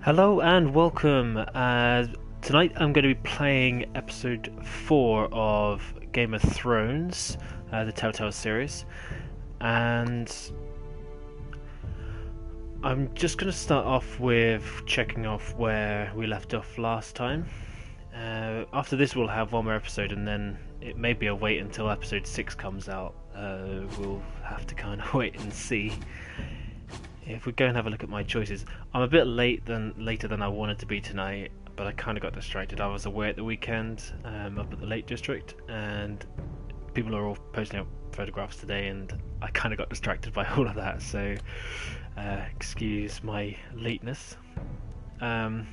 Hello and welcome. Tonight I'm going to be playing episode 4 of Game of Thrones, the Telltale series, and I'm just going to start off with checking off where we left off last time. After this we'll have one more episode, and then it may be a wait until episode 6 comes out. We'll have to kind of wait and see. If we go and have a look at my choices, I'm a bit later than I wanted to be tonight, but I kind of got distracted. I was away at the weekend up at the Lake District, and people are all posting up photographs today, and I kind of got distracted by all of that, so excuse my lateness. So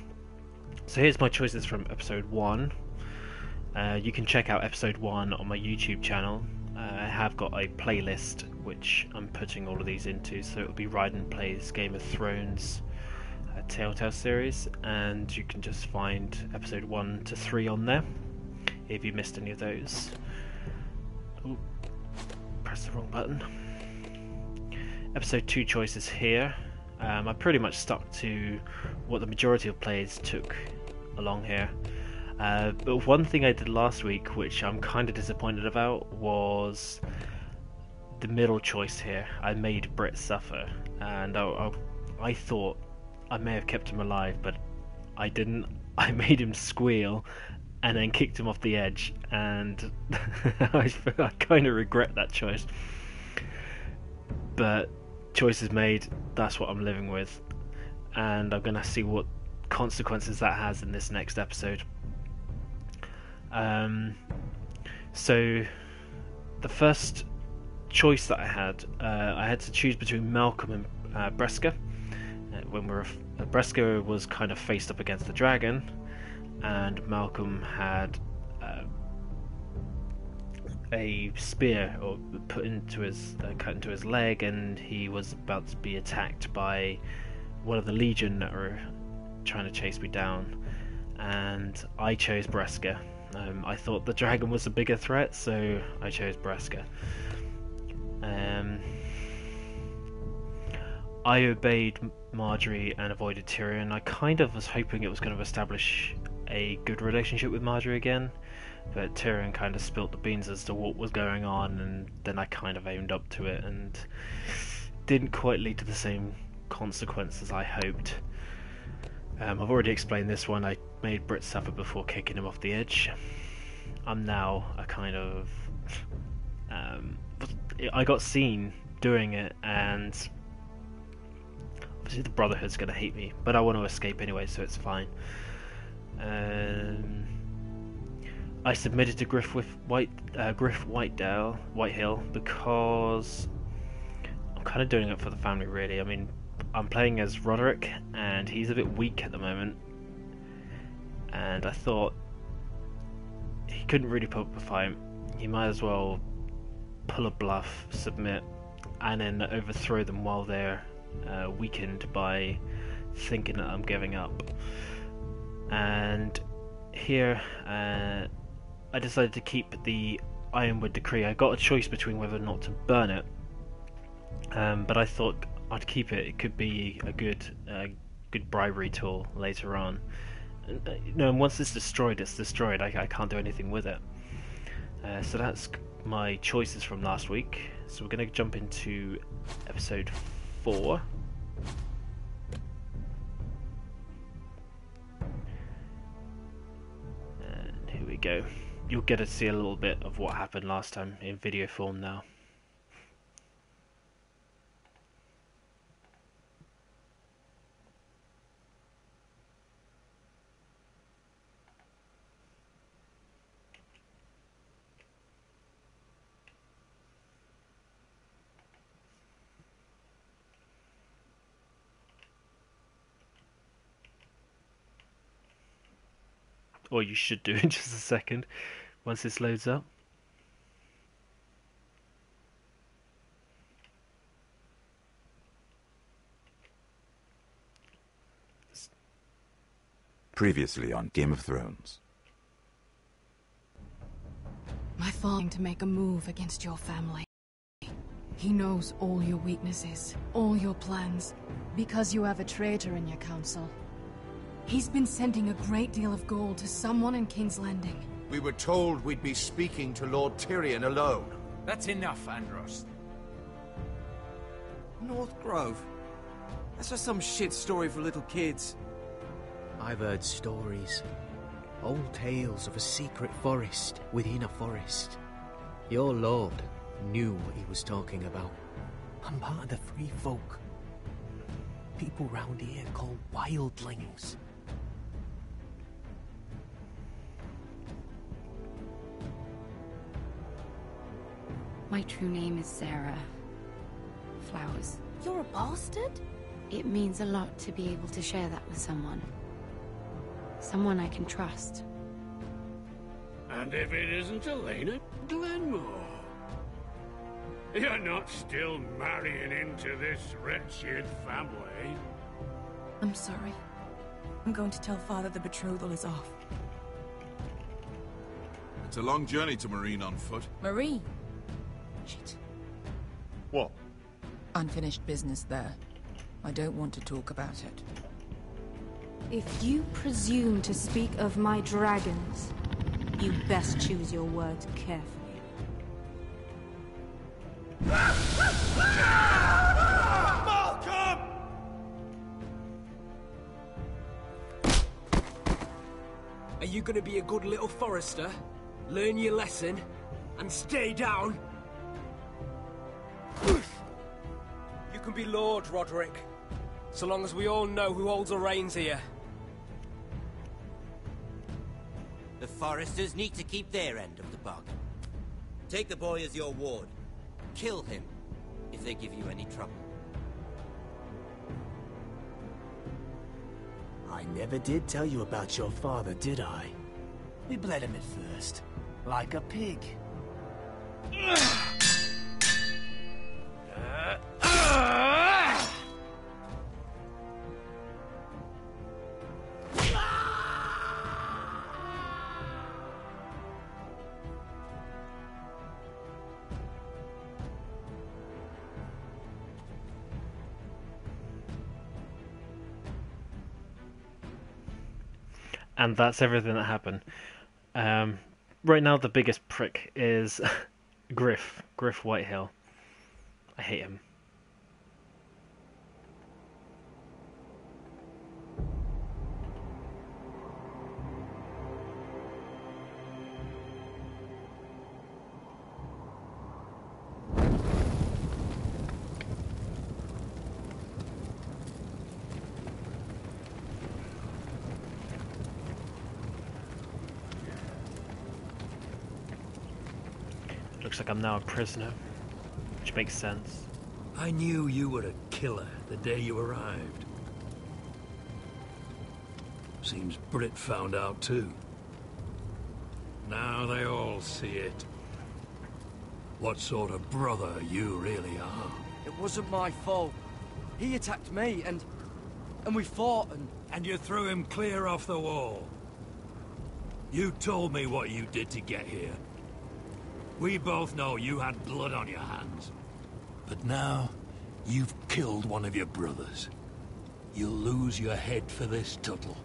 here's my choices from episode 1. You can check out episode 1 on my YouTube channel. I have got a playlist which I'm putting all of these into, so it'll be Rident Plays Game of Thrones Telltale series, and you can just find episode 1 to 3 on there if you missed any of those. Ooh, press the wrong button. Episode 2 choices here. I pretty much stuck to what the majority of players took along here. But one thing I did last week, which I'm kind of disappointed about, was the middle choice here. I made Brit suffer, and I thought I may have kept him alive, but I didn't. I made him squeal and then kicked him off the edge, and I kind of regret that choice. But choices made, that's what I'm living with, and I'm going to see what consequences that has in this next episode. So the first choice that I had to choose between Malcolm and Breska. Breska was kind of faced up against the dragon, and Malcolm had a spear cut into his leg, and he was about to be attacked by one of the Legion that were trying to chase me down, and I chose Breska. I thought the dragon was a bigger threat, so I chose Breska. I obeyed Marjorie and avoided Tyrion. I kind of was hoping it was going to establish a good relationship with Marjorie again, but Tyrion kind of spilt the beans as to what was going on, and then I kind of aimed up to it, and didn't quite lead to the same consequences I hoped. I've already explained this one. I made Brit suffer before kicking him off the edge. I'm now a kind of... I got seen doing it, and obviously the Brotherhood's going to hate me, but I want to escape anyway, so it's fine. I submitted to Griff Whitehill because I'm kind of doing it for the family, really. I mean, I'm playing as Rodrik, and he's a bit weak at the moment, and I thought he couldn't really put up a fight. He might as well pull a bluff, submit, and then overthrow them while they're weakened by thinking that I'm giving up. And here I decided to keep the Ironwood Decree. I got a choice between whether or not to burn it, but I thought I'd keep it. It could be a good bribery tool later on. And once it's destroyed, it's destroyed. I can't do anything with it. So that's my choices from last week. So we're going to jump into episode 4. And here we go. You'll get to see a little bit of what happened last time in video form now. Or you should do in just a second once this loads up. Previously on Game of Thrones. My father to make a move against your family. He knows all your weaknesses, all your plans, because you have a traitor in your council. He's been sending a great deal of gold to someone in King's Landing. We were told we'd be speaking to Lord Tyrion alone. That's enough, Andros. North Grove? That's just some shit story for little kids. I've heard stories. Old tales of a secret forest within a forest. Your lord knew what he was talking about. I'm part of the free folk. People round here called Wildlings. My true name is Sarah Flowers. You're a bastard? It means a lot to be able to share that with someone. Someone I can trust. And if it isn't Elena Glenmore? You're not still marrying into this wretched family? I'm sorry. I'm going to tell Father the betrothal is off. It's a long journey to Meereen on foot. Meereen? Shit. What? Unfinished business there. I don't want to talk about it. If you presume to speak of my dragons, you best choose your words carefully. Malcolm! Are you gonna be a good little Forrester? Learn your lesson? And stay down? You can be Lord, Rodrik. So long as we all know who holds the reins here. The Forresters need to keep their end of the bargain. Take the boy as your ward. Kill him if they give you any trouble. I never did tell you about your father, did I? We bled him at first, like a pig. And that's everything that happened. Right now, the biggest prick is Griff Whitehill. I hate him. Looks like I'm now a prisoner, which makes sense. I knew you were a killer the day you arrived. Seems Brit found out too. Now they all see it. What sort of brother you really are. It wasn't my fault. He attacked me, and we fought, And you threw him clear off the wall. You told me what you did to get here. We both know you had blood on your hands. But now, you've killed one of your brothers. You'll lose your head for this, Tuttle.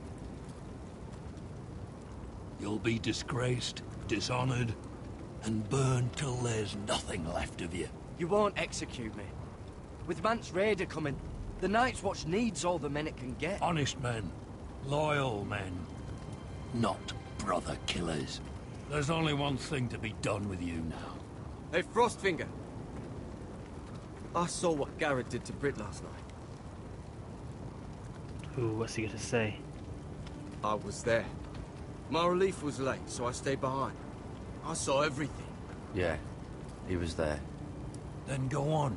You'll be disgraced, dishonored, and burned till there's nothing left of you. You won't execute me. With Mance Raider coming, the Night's Watch needs all the men it can get. Honest men. Loyal men. Not brother killers. There's only one thing to be done with you now. Hey, Frostfinger. I saw what Garad did to Brit last night. Ooh, what's he gonna say? I was there. My relief was late, so I stayed behind. I saw everything. Yeah, he was there. Then go on.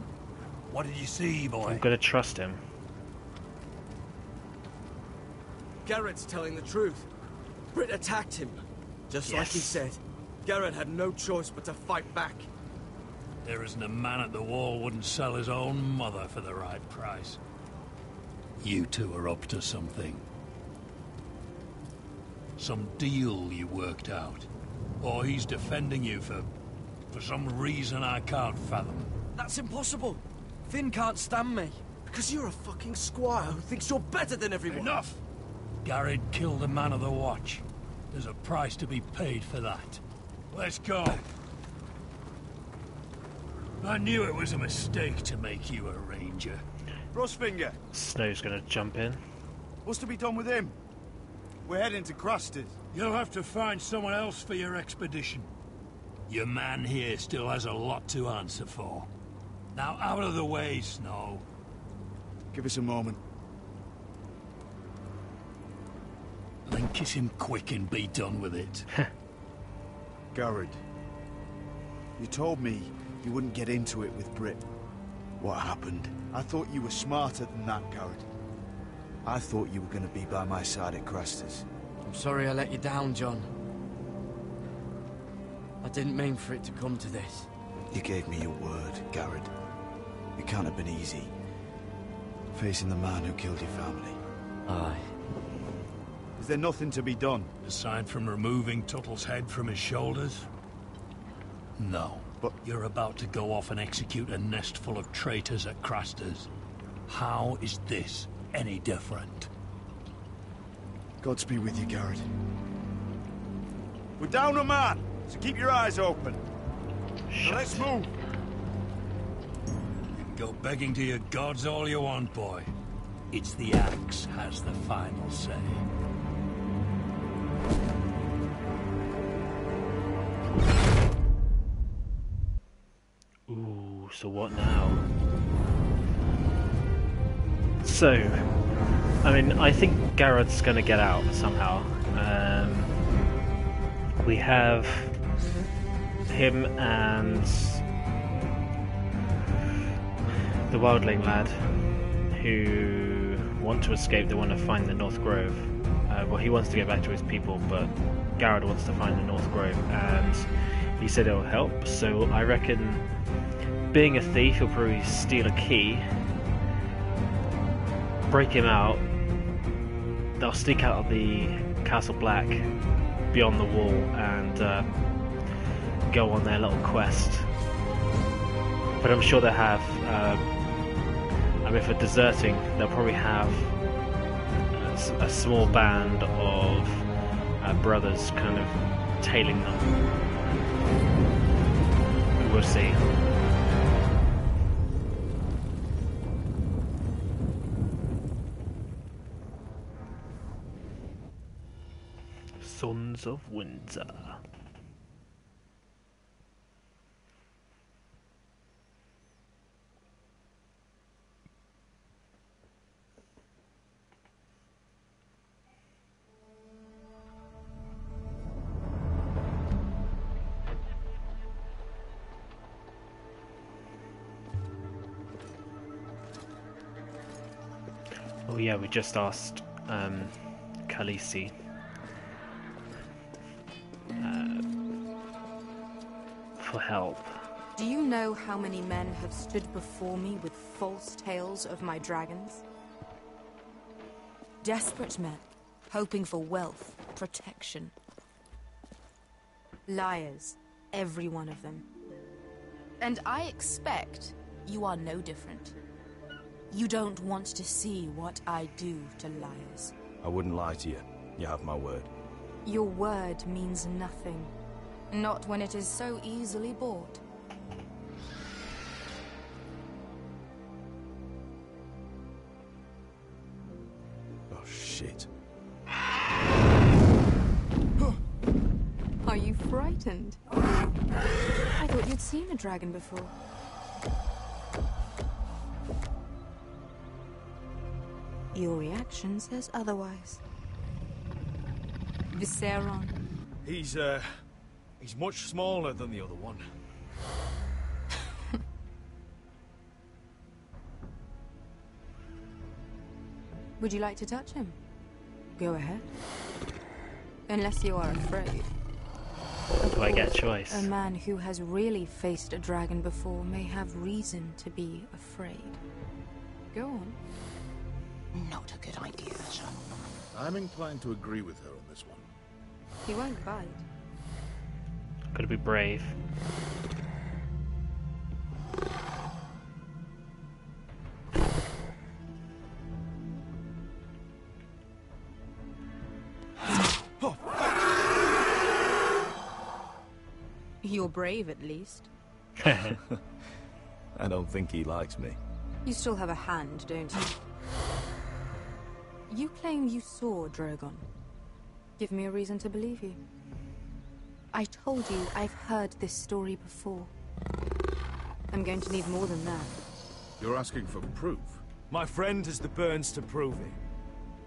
What did you see, boy? I'm gonna trust him. Gared's telling the truth. Brit attacked him. Just like he said. Garad had no choice but to fight back. There isn't a man at the wall wouldn't sell his own mother for the right price. You two are up to something. Some deal you worked out. Or he's defending you for some reason I can't fathom. That's impossible. Finn can't stand me. Because you're a fucking squire who thinks you're better than everyone. Enough! Gared killed a man of the watch. There's a price to be paid for that. Let's go. I knew it was a mistake to make you a ranger. Rosfinger. Snow's gonna jump in. What's to be done with him? We're heading to Crusters. You'll have to find someone else for your expedition. Your man here still has a lot to answer for. Now out of the way, Snow. Give us a moment. Then kiss him quick and be done with it. Garad, you told me you wouldn't get into it with Brit. What happened? I thought you were smarter than that, Garad. I thought you were going to be by my side at Crusters. I'm sorry I let you down, John. I didn't mean for it to come to this. You gave me your word, Garad. It can't have been easy. Facing the man who killed your family. Aye. Is there nothing to be done? Aside from removing Tuttle's head from his shoulders? No. But you're about to go off and execute a nest full of traitors at Crusters. How is this any different? Godspeed with you, Garad. We're down a man, so keep your eyes open. So let's move. You can go begging to your gods all you want, boy. It's the axe has the final say. Ooh, so what now? So, I mean, I think Garad's gonna get out somehow. We have him and the Wildling lad who want to escape. They want to find the North Grove. Well, he wants to get back to his people, but Garad wants to find the North Grove, and he said it'll help. So I reckon, being a thief, he'll probably steal a key, break him out. They'll sneak out of the Castle Black beyond the wall and go on their little quest. But I'm sure they have. I mean, for deserting, they'll probably have a small band of brothers kind of tailing them. We'll see. Sons of Windsor. Oh yeah, we just asked Khaleesi for help. Do you know how many men have stood before me with false tales of my dragons? Desperate men, hoping for wealth, protection. Liars, every one of them. And I expect you are no different. You don't want to see what I do to liars. I wouldn't lie to you. You have my word. Your word means nothing. Not when it is so easily bought. Oh, shit. Are you frightened? I thought you'd seen a dragon before. Your reaction says otherwise. Visceron. He's much smaller than the other one. Would you like to touch him? Go ahead. Unless you are afraid. Do I get a choice? A man who has really faced a dragon before may have reason to be afraid. Go on. Not a good idea, son. I'm inclined to agree with her on this one. He won't bite. Gotta be brave. You're brave, at least. I don't think he likes me. You still have a hand, don't you? You claim you saw Drogon. Give me a reason to believe you. I told you I've heard this story before. I'm going to need more than that. You're asking for proof? My friend has the burns to prove it.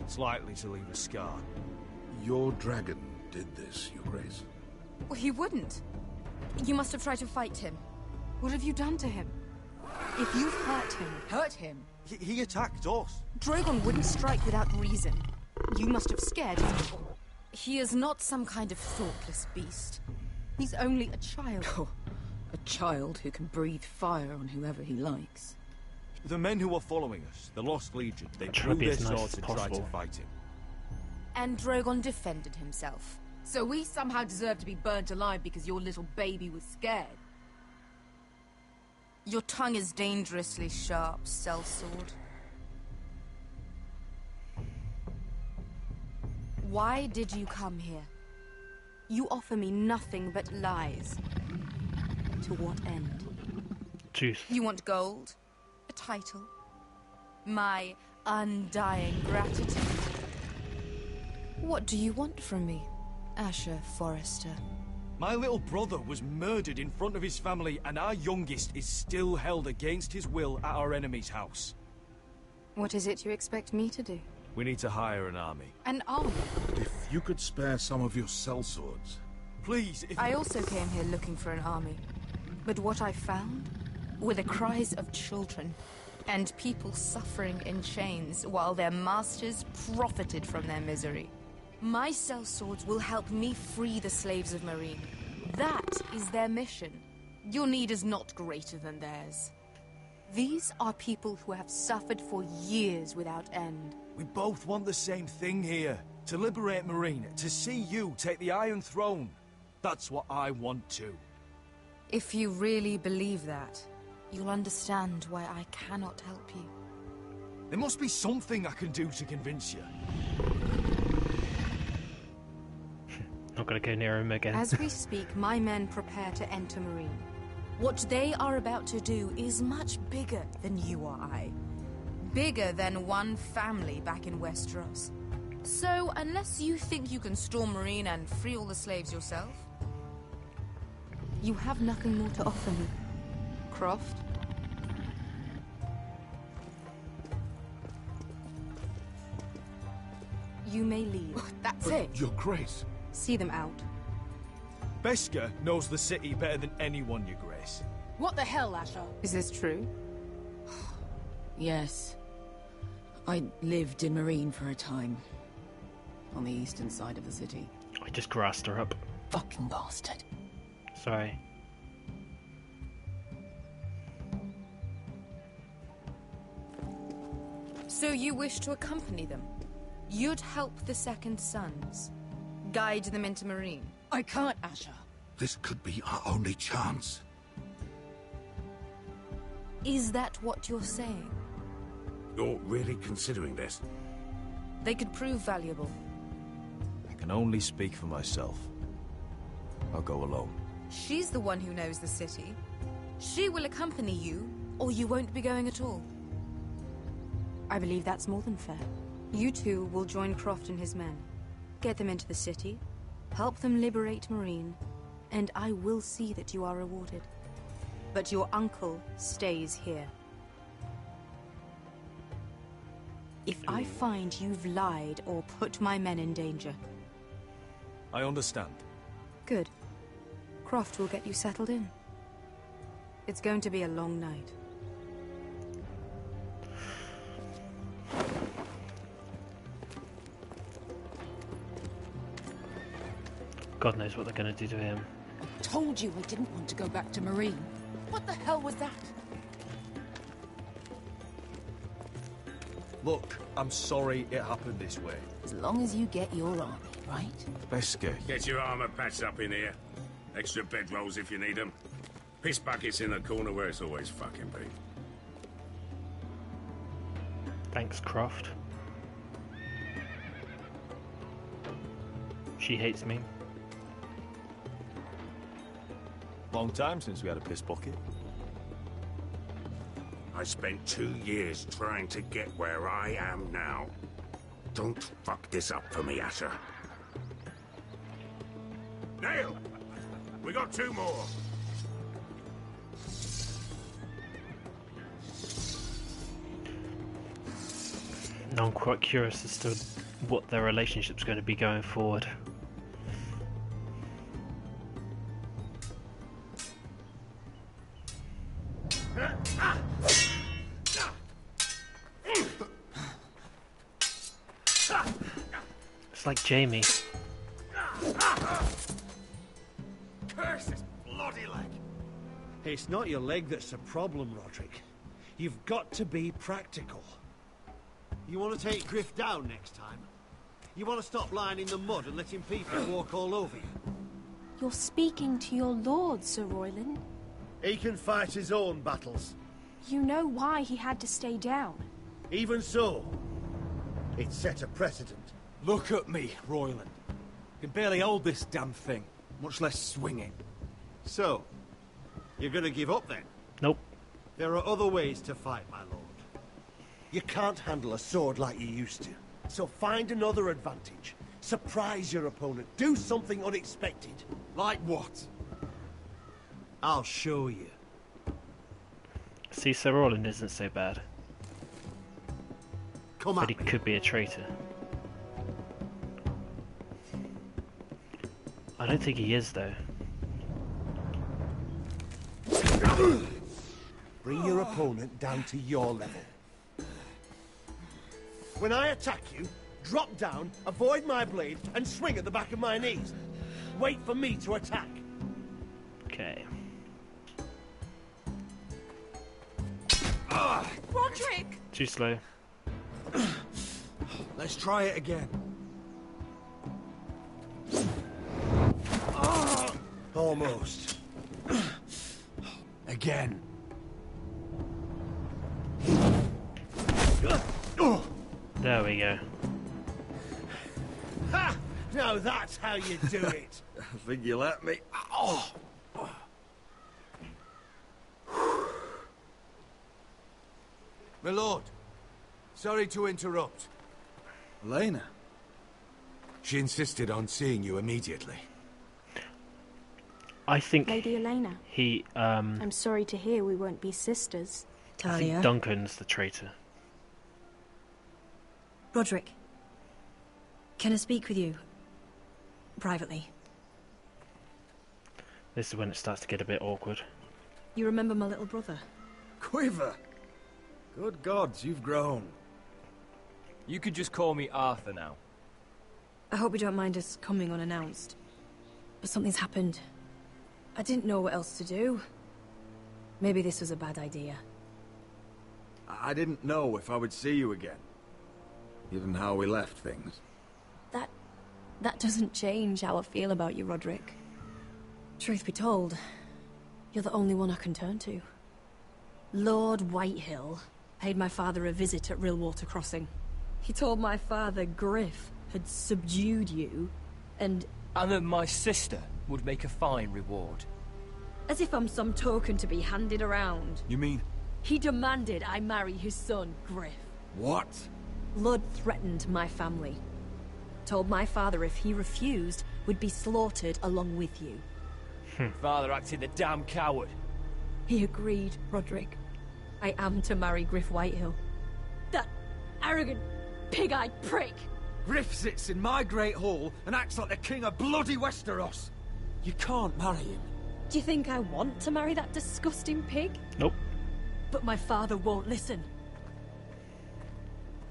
It's likely to leave a scar. Your dragon did this, Your Grace. Well, he wouldn't. You must have tried to fight him. What have you done to him? If you've hurt him... Hurt him? He attacked us. Drogon wouldn't strike without reason. You must have scared him. He is not some kind of thoughtless beast. He's only a child. Oh, a child who can breathe fire on whoever he likes. The men who were following us, the Lost Legion, they drew their swords and tried to fight him. And Drogon defended himself. So we somehow deserve to be burnt alive because your little baby was scared? Your tongue is dangerously sharp, sellsword. Why did you come here? You offer me nothing but lies. To what end? Truth. You want gold? A title? My undying gratitude? What do you want from me, Asher Forrester? My little brother was murdered in front of his family, and our youngest is still held against his will at our enemy's house. What is it you expect me to do? We need to hire an army. An army? If you could spare some of your sellswords. Please, if I also came here looking for an army. But what I found were the cries of children and people suffering in chains while their masters profited from their misery. My sellswords will help me free the slaves of Meereen. That is their mission. Your need is not greater than theirs. These are people who have suffered for years without end. We both want the same thing here. To liberate Meereen, to see you take the Iron Throne. That's what I want too. If you really believe that, you'll understand why I cannot help you. There must be something I can do to convince you. Not gonna go near him again. As we speak, my men prepare to enter Meereen. What they are about to do is much bigger than you or I. Bigger than one family back in Westeros. So, unless you think you can storm Meereen and free all the slaves yourself, you have nothing more to offer me, Croft. You may leave. That's it. Your Grace. See them out. Beskha knows the city better than anyone, Your Grace. What the hell, Asher? Is this true? Yes. I lived in Meereen for a time. On the eastern side of the city. I just grassed her up. Fucking bastard. Sorry. So you wish to accompany them? You'd help the Second Sons? Guide them into Meereen? I can't, Asher. This could be our only chance. Is that what you're saying? You're really considering this? They could prove valuable. I can only speak for myself. I'll go alone. She's the one who knows the city. She will accompany you, or you won't be going at all. I believe that's more than fair. You two will join Croft and his men. Get them into the city, help them liberate Meereen, and I will see that you are rewarded. But your uncle stays here. If I find you've lied or put my men in danger... I understand. Good. Croft will get you settled in. It's going to be a long night. God knows what they're going to do to him. Told you I didn't want to go back to Meereen. What the hell was that? Look, I'm sorry it happened this way. As long as you get your army, right? Beskha. Get your armor patched up in here. Extra bedrolls if you need them. Piss buckets in the corner where it's always fucking been. Thanks, Croft. She hates me. Long time since we had a piss bucket. I spent 2 years trying to get where I am now. Don't fuck this up for me, Asher. Nail! We got 2 more. Now I'm quite curious as to what their relationship's going to be going forward. It's like Jamie. Curse this bloody leg! It's not your leg that's a problem, Rodrik. You've got to be practical. You want to take Griff down next time? You want to stop lying in the mud and letting people walk all over you? You're speaking to your lord, Sir Royland. He can fight his own battles. You know why he had to stay down. Even so, it set a precedent. Look at me, Royland. Can barely hold this damn thing, much less swing it. So, you're gonna give up then? Nope. There are other ways to fight, my lord. You can't handle a sword like you used to. So find another advantage. Surprise your opponent. Do something unexpected. Like what? I'll show you. See, Sir Roland isn't so bad. Come but at he me. could be a traitor. I don't think he is, though. Bring your opponent down to your level. When I attack you, drop down, avoid my blade, and swing at the back of my knees. Wait for me to attack. Okay. Rodrik! Too slow. Let's try it again. Almost. Again. There we go. Ha! Now that's how you do it. I think you let me. Oh. My lord, sorry to interrupt. Elena? She insisted on seeing you immediately. I think Lady Elena. he, I'm sorry to hear we won't be sisters. I think Duncan's the traitor. Rodrik, can I speak with you? Privately. This is when it starts to get a bit awkward. You remember my little brother? Quiver! Good gods, you've grown. You could just call me Arthur now. I hope you don't mind us coming unannounced. But something's happened. I didn't know what else to do. Maybe this was a bad idea. I didn't know if I would see you again. Given how we left things. That doesn't change how I feel about you, Rodrik. Truth be told, you're the only one I can turn to. Lord Whitehill paid my father a visit at Rillwater Crossing. He told my father Griff had subdued you, and that my sister would make a fine reward. as if I'm some token to be handed around. You mean? He demanded I marry his son, Griff. What? Lord threatened my family. Told my father if he refused, would be slaughtered along with you. Father acted the damn coward. He agreed, Rodrik. I am to marry Griff Whitehill. That arrogant, pig-eyed prick! Griff sits in my great hall and acts like the king of bloody Westeros. You can't marry him. Do you think I want to marry that disgusting pig? Nope. But my father won't listen.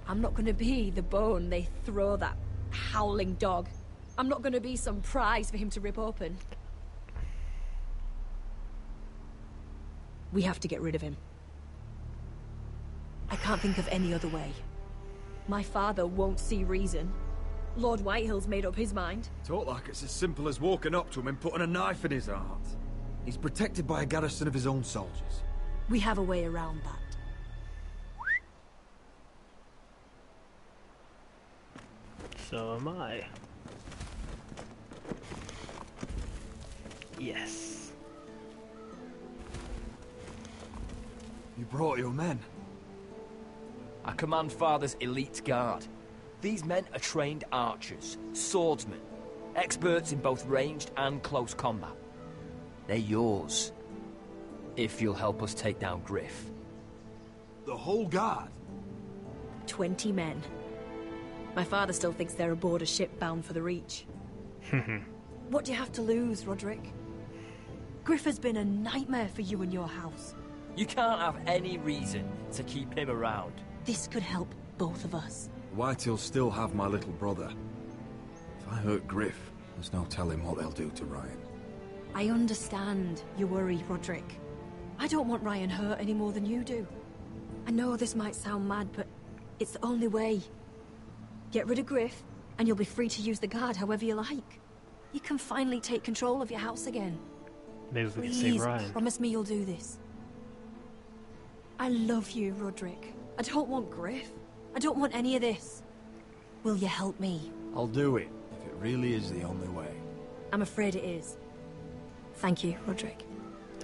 I'm not gonna be the bone they throw that howling dog. I'm not gonna be some prize for him to rip open. We have to get rid of him. I can't think of any other way. My father won't see reason. Lord Whitehill's made up his mind. Talk like it's as simple as walking up to him and putting a knife in his heart. He's protected by a garrison of his own soldiers. We have a way around that. So am I. Yes. You brought your men. I command Father's elite guard. These men are trained archers, swordsmen, experts in both ranged and close combat. They're yours, if you'll help us take down Griff. The whole guard? 20 men. My father still thinks they're aboard a ship bound for the Reach. What do you have to lose, Rodrik? Griff has been a nightmare for you and your house. You can't have any reason to keep him around. This could help both of us. Whitehills still have my little brother. If I hurt Griff, there's no telling what they'll do to Ryon. I understand your worry, Rodrik. I don't want Ryon hurt any more than you do. I know this might sound mad, but it's the only way. Get rid of Griff, and you'll be free to use the guard however you like. You can finally take control of your house again. Maybe we can save Please, Ryon. promise me you'll do this. I love you, Rodrik. I don't want Griff. I don't want any of this. Will you help me? I'll do it, if it really is the only way. I'm afraid it is. Thank you, Rodrik.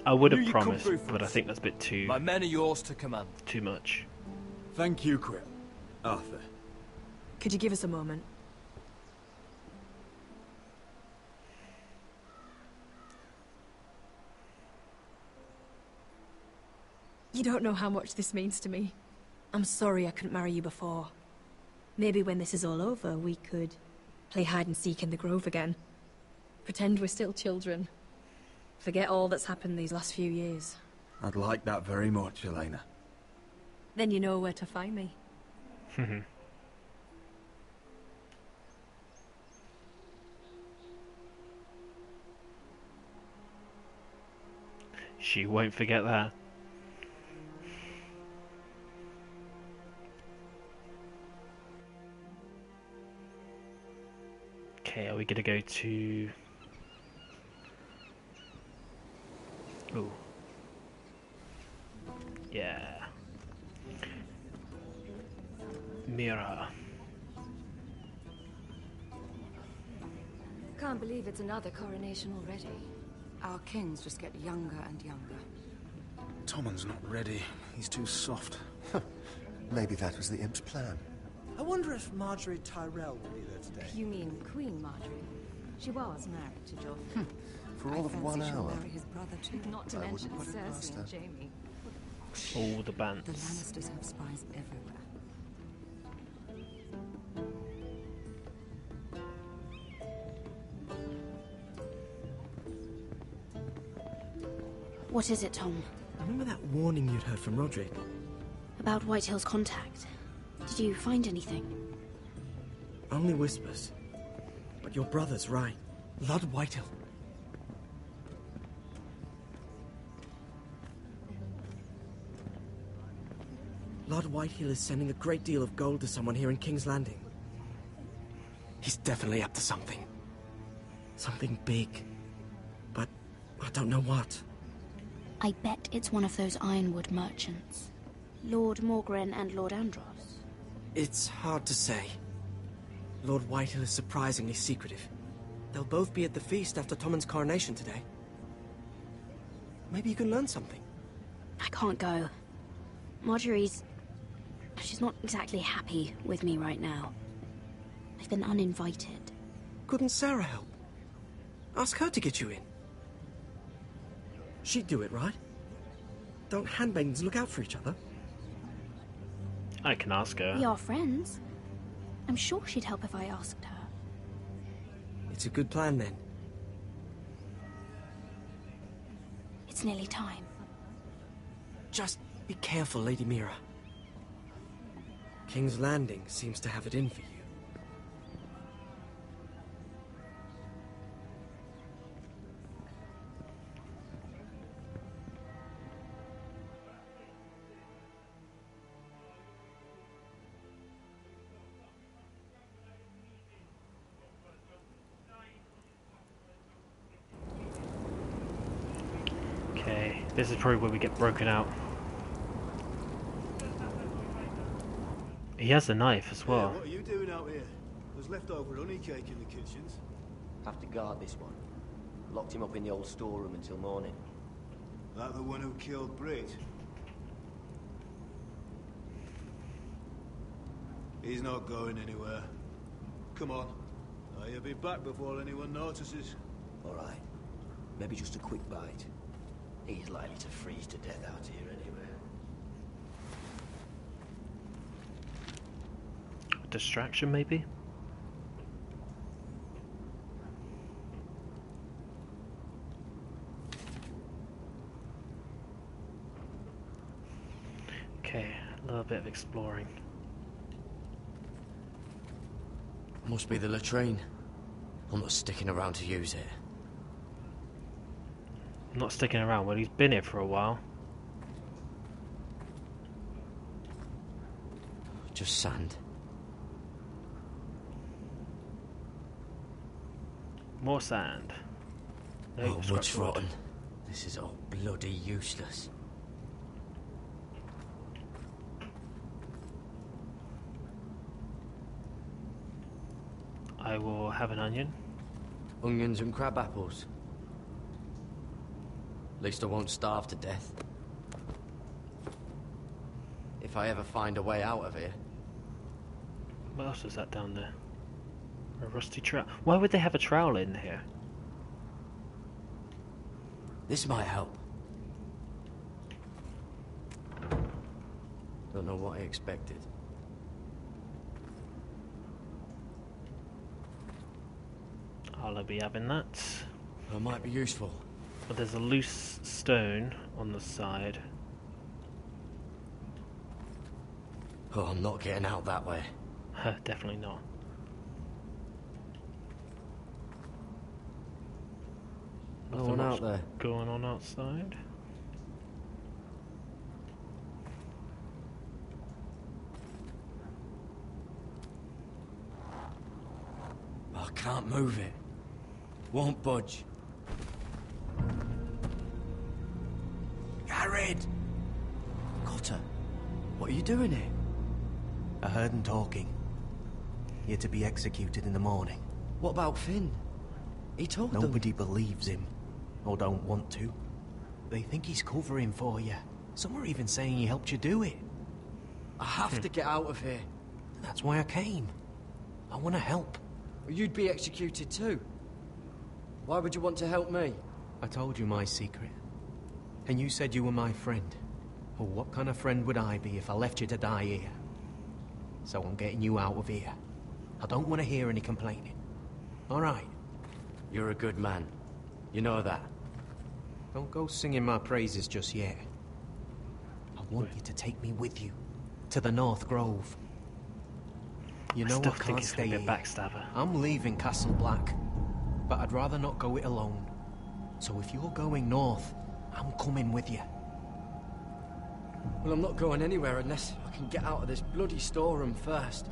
I would have Knew you'd come promised, through for but I us. think that's a bit too... My men are yours to command. Too much. Thank you, Quip. Arthur. Could you give us a moment? You don't know how much this means to me. I'm sorry I couldn't marry you before. Maybe when this is all over, we could play hide and seek in the grove again. Pretend we're still children. Forget all that's happened these last few years. I'd like that very much, Elena. Then you know where to find me. She won't forget that. Okay, are we gonna go to... Ooh. Yeah. Mira. Can't believe it's another coronation already. Our kings just get younger and younger. Tommen's not ready. He's too soft. Maybe that was the imp's plan. I wonder if Marjorie Tyrell will be there today. You mean Queen Marjorie? She was married to Joffrey. For all of 1 hour. Marry his brother too. Not to mention Cersei and Jaime. All the The bants. Lannisters have spies everywhere. What is it, Tom? Remember that warning you'd heard from Rodrik? About Whitehill's contact. Did you find anything? Only whispers. But your brother's right. Lord Whitehill. Lord Whitehill is sending a great deal of gold to someone here in King's Landing. He's definitely up to something. Something big. But I don't know what. I bet it's one of those ironwood merchants. Lord Morgren and Lord Andros. It's hard to say. Lord Whitehill is surprisingly secretive. They'll both be at the feast after Tommen's coronation today. Maybe you can learn something. I can't go. She's not exactly happy with me right now. I've been uninvited. Couldn't Sarah help? Ask her to get you in. She'd do it, right? Don't handmaidens look out for each other? I can ask her. We are friends. I'm sure she'd help if I asked her. It's a good plan, then. It's nearly time. Just be careful, Lady Mira. King's Landing seems to have it in for you. Okay, this is probably where we get broken out. He has a knife as well. What are you doing out here? There's leftover honey cake in the kitchens. Have to guard this one. Locked him up in the old storeroom until morning. That the one who killed Brit? He's not going anywhere. Come on. He'll be back before anyone notices. All right. Maybe just a quick bite. He's likely to freeze to death out here anyway. Distraction, maybe? Okay, a little bit of exploring. Must be the latrine. I'm not sticking around to use it. Not sticking around, well, he's been here for a while. Just sand. More sand. No, oh, wood's rotten. This is all bloody useless. I will have an onion. Onions and crab apples. At least I won't starve to death. If I ever find a way out of here. What else is that down there? A rusty trowel. Why would they have a trowel in here? This might help. Don't know what I expected. I'll be having that. That might be useful. But there's a loose stone on the side. Oh, I'm not getting out that way. Definitely not. No one out there. Going on outside. I can't move it. Won't budge. Gared! Cotter, what are you doing here? I heard him talking. You're to be executed in the morning. What about Finn? He told them. Nobody believes him, or don't want to. They think he's covering for you. Some are even saying he helped you do it. I have to get out of here. That's why I came. I want to help. You'd be executed too. Why would you want to help me? I told you my secret. And you said you were my friend. Well, what kind of friend would I be if I left you to die here? So I'm getting you out of here. I don't want to hear any complaining. All right? You're a good man. You know that. Don't go singing my praises just yet. I want you to take me with you. To the North Grove. You know I can't stay here. Backstabber. I'm leaving Castle Black. But I'd rather not go it alone. So if you're going north, I'm coming with you. Well, I'm not going anywhere unless I can get out of this bloody storeroom first.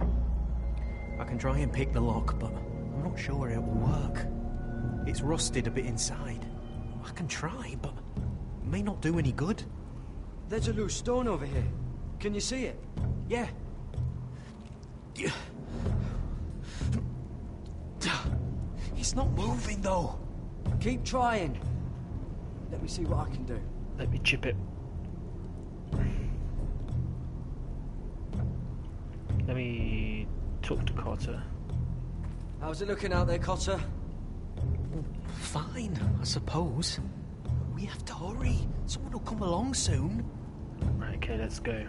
I can try and pick the lock, but I'm not sure it will work. It's rusted a bit inside. I can try, but it may not do any good. There's a loose stone over here. Can you see it? Yeah. It's not moving, though. Keep trying. Let me see what I can do. Let me chip it. Let me talk to Cotter. How's it looking out there, Cotter? Fine, I suppose. We have to hurry. Someone will come along soon. Right, okay, let's go.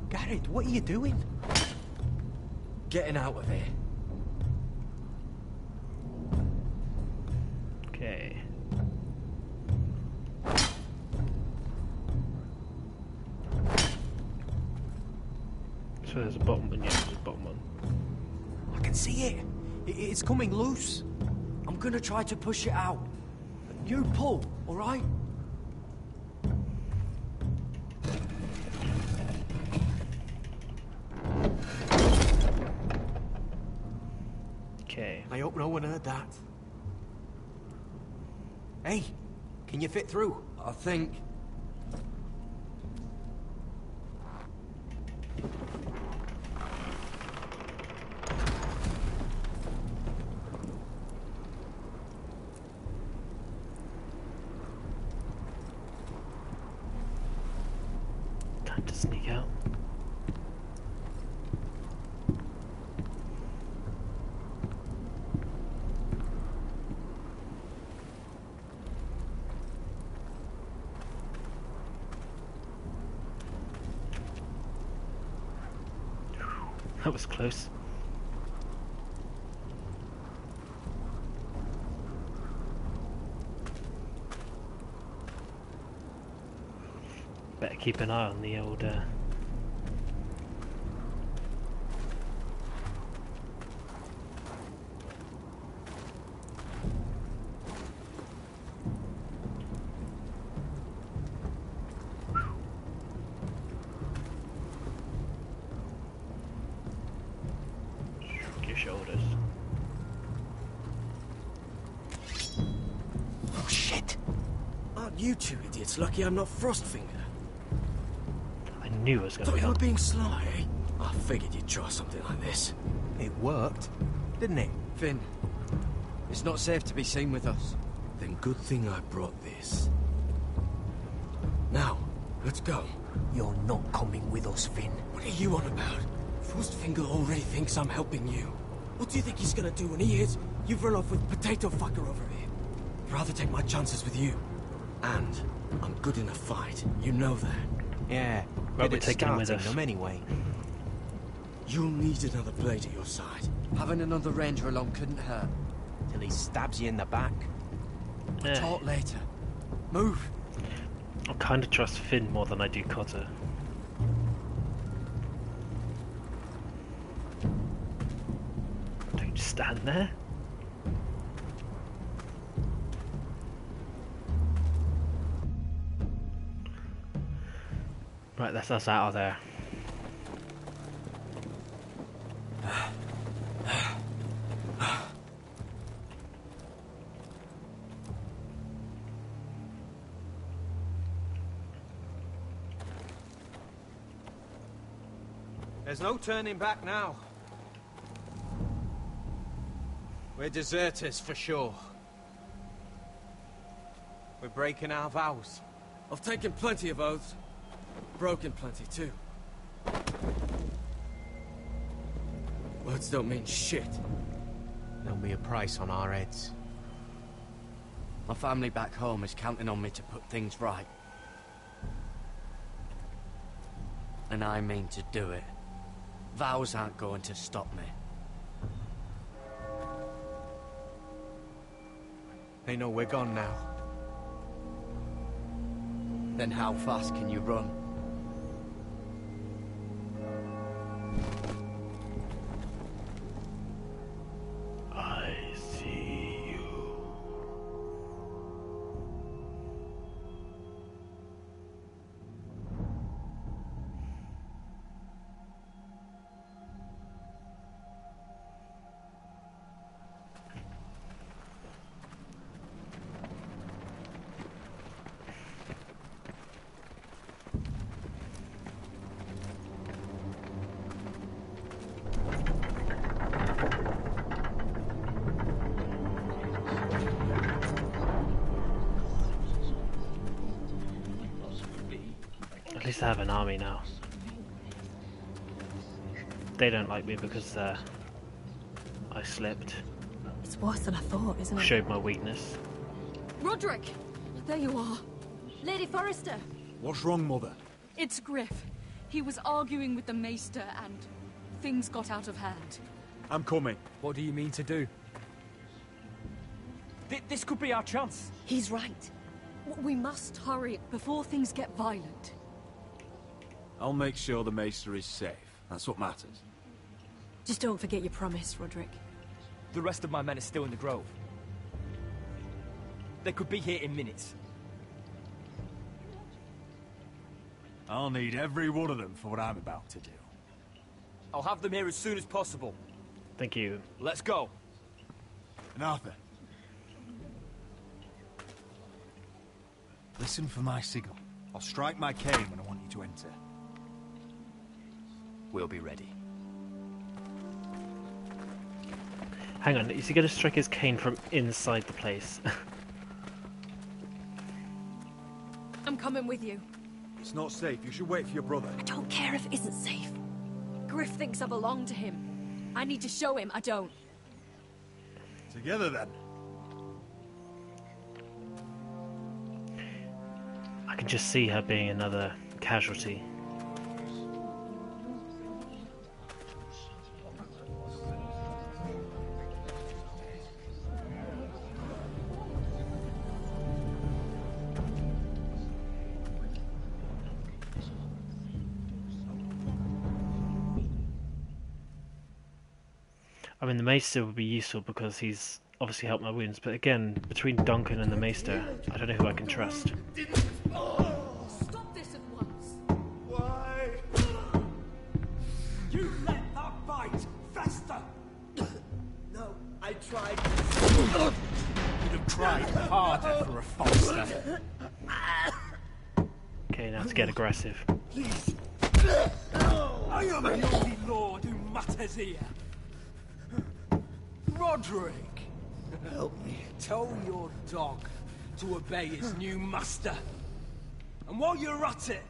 Garad, what are you doing? Getting out of here. Okay. So there's a bottom one, yeah, there's a bottom one. I can see it. It's coming loose. I'm gonna try to push it out. You pull, all right? Okay. I hope no one heard that. Hey, can you fit through? I think. Time to sneak out. That was close. Better keep an eye on the old shrug your shoulders. Oh shit! Aren't you two idiots lucky I'm not Frostfinger? I knew it was going to Thought be you were on. being sly, eh? I figured you'd try something like this. It worked, didn't it? Finn, it's not safe to be seen with us. Then good thing I brought this. Now, let's go. You're not coming with us, Finn. What are you on about? Frostfinger already thinks I'm helping you. What do you think he's gonna do when he hears you've run off with Potato Fucker over here? I'd rather take my chances with you. And I'm good in a fight, you know that. Yeah, Well, good we're at taking him with starting us. them anyway. You'll need another blade at your side. Having another ranger along couldn't hurt. Till he stabs you in the back. We'll talk later. Move! I kind of trust Finn more than I do Cotter. Don't stand there. Right, that's us out of there. There's no turning back now. We're deserters for sure. We're breaking our vows. I've taken plenty of oaths. Broken plenty too. Words don't mean shit. There'll be a price on our heads. My family back home is counting on me to put things right. And I mean to do it. Vows aren't going to stop me. They know we're gone now. Then how fast can you run? I see you. At least I have an army now. They don't like me because I slipped. It's worse than I thought, isn't it? Showed my weakness. Rodrik! There you are. Lady Forrester! What's wrong, Mother? It's Griff. He was arguing with the Maester and things got out of hand. I'm coming. What do you mean to do? This could be our chance. He's right. We must hurry before things get violent. I'll make sure the Maester is safe. That's what matters. Just don't forget your promise, Rodrik. The rest of my men are still in the grove. They could be here in minutes. I'll need every one of them for what I'm about to do. I'll have them here as soon as possible. Thank you. Let's go. And Arthur. Listen for my signal. I'll strike my cane when I want you to enter. We'll be ready. Hang on, is he going to strike his cane from inside the place? I'm coming with you. It's not safe. You should wait for your brother. I don't care if it isn't safe. Griff thinks I belong to him. I need to show him I don't. Together then. I can just see her being another casualty. I mean, the Maester would be useful because he's obviously helped my wounds, but again, between Duncan and the Maester, I don't know who I can trust. Stop this at once. Why? You let that bite fester! No, I tried. You'd have tried harder for a Forrester. Okay, now to get aggressive. Please. I am the only lord who matters here. Rodrik! Help me. Tell your dog to obey his new master. And while you're at it...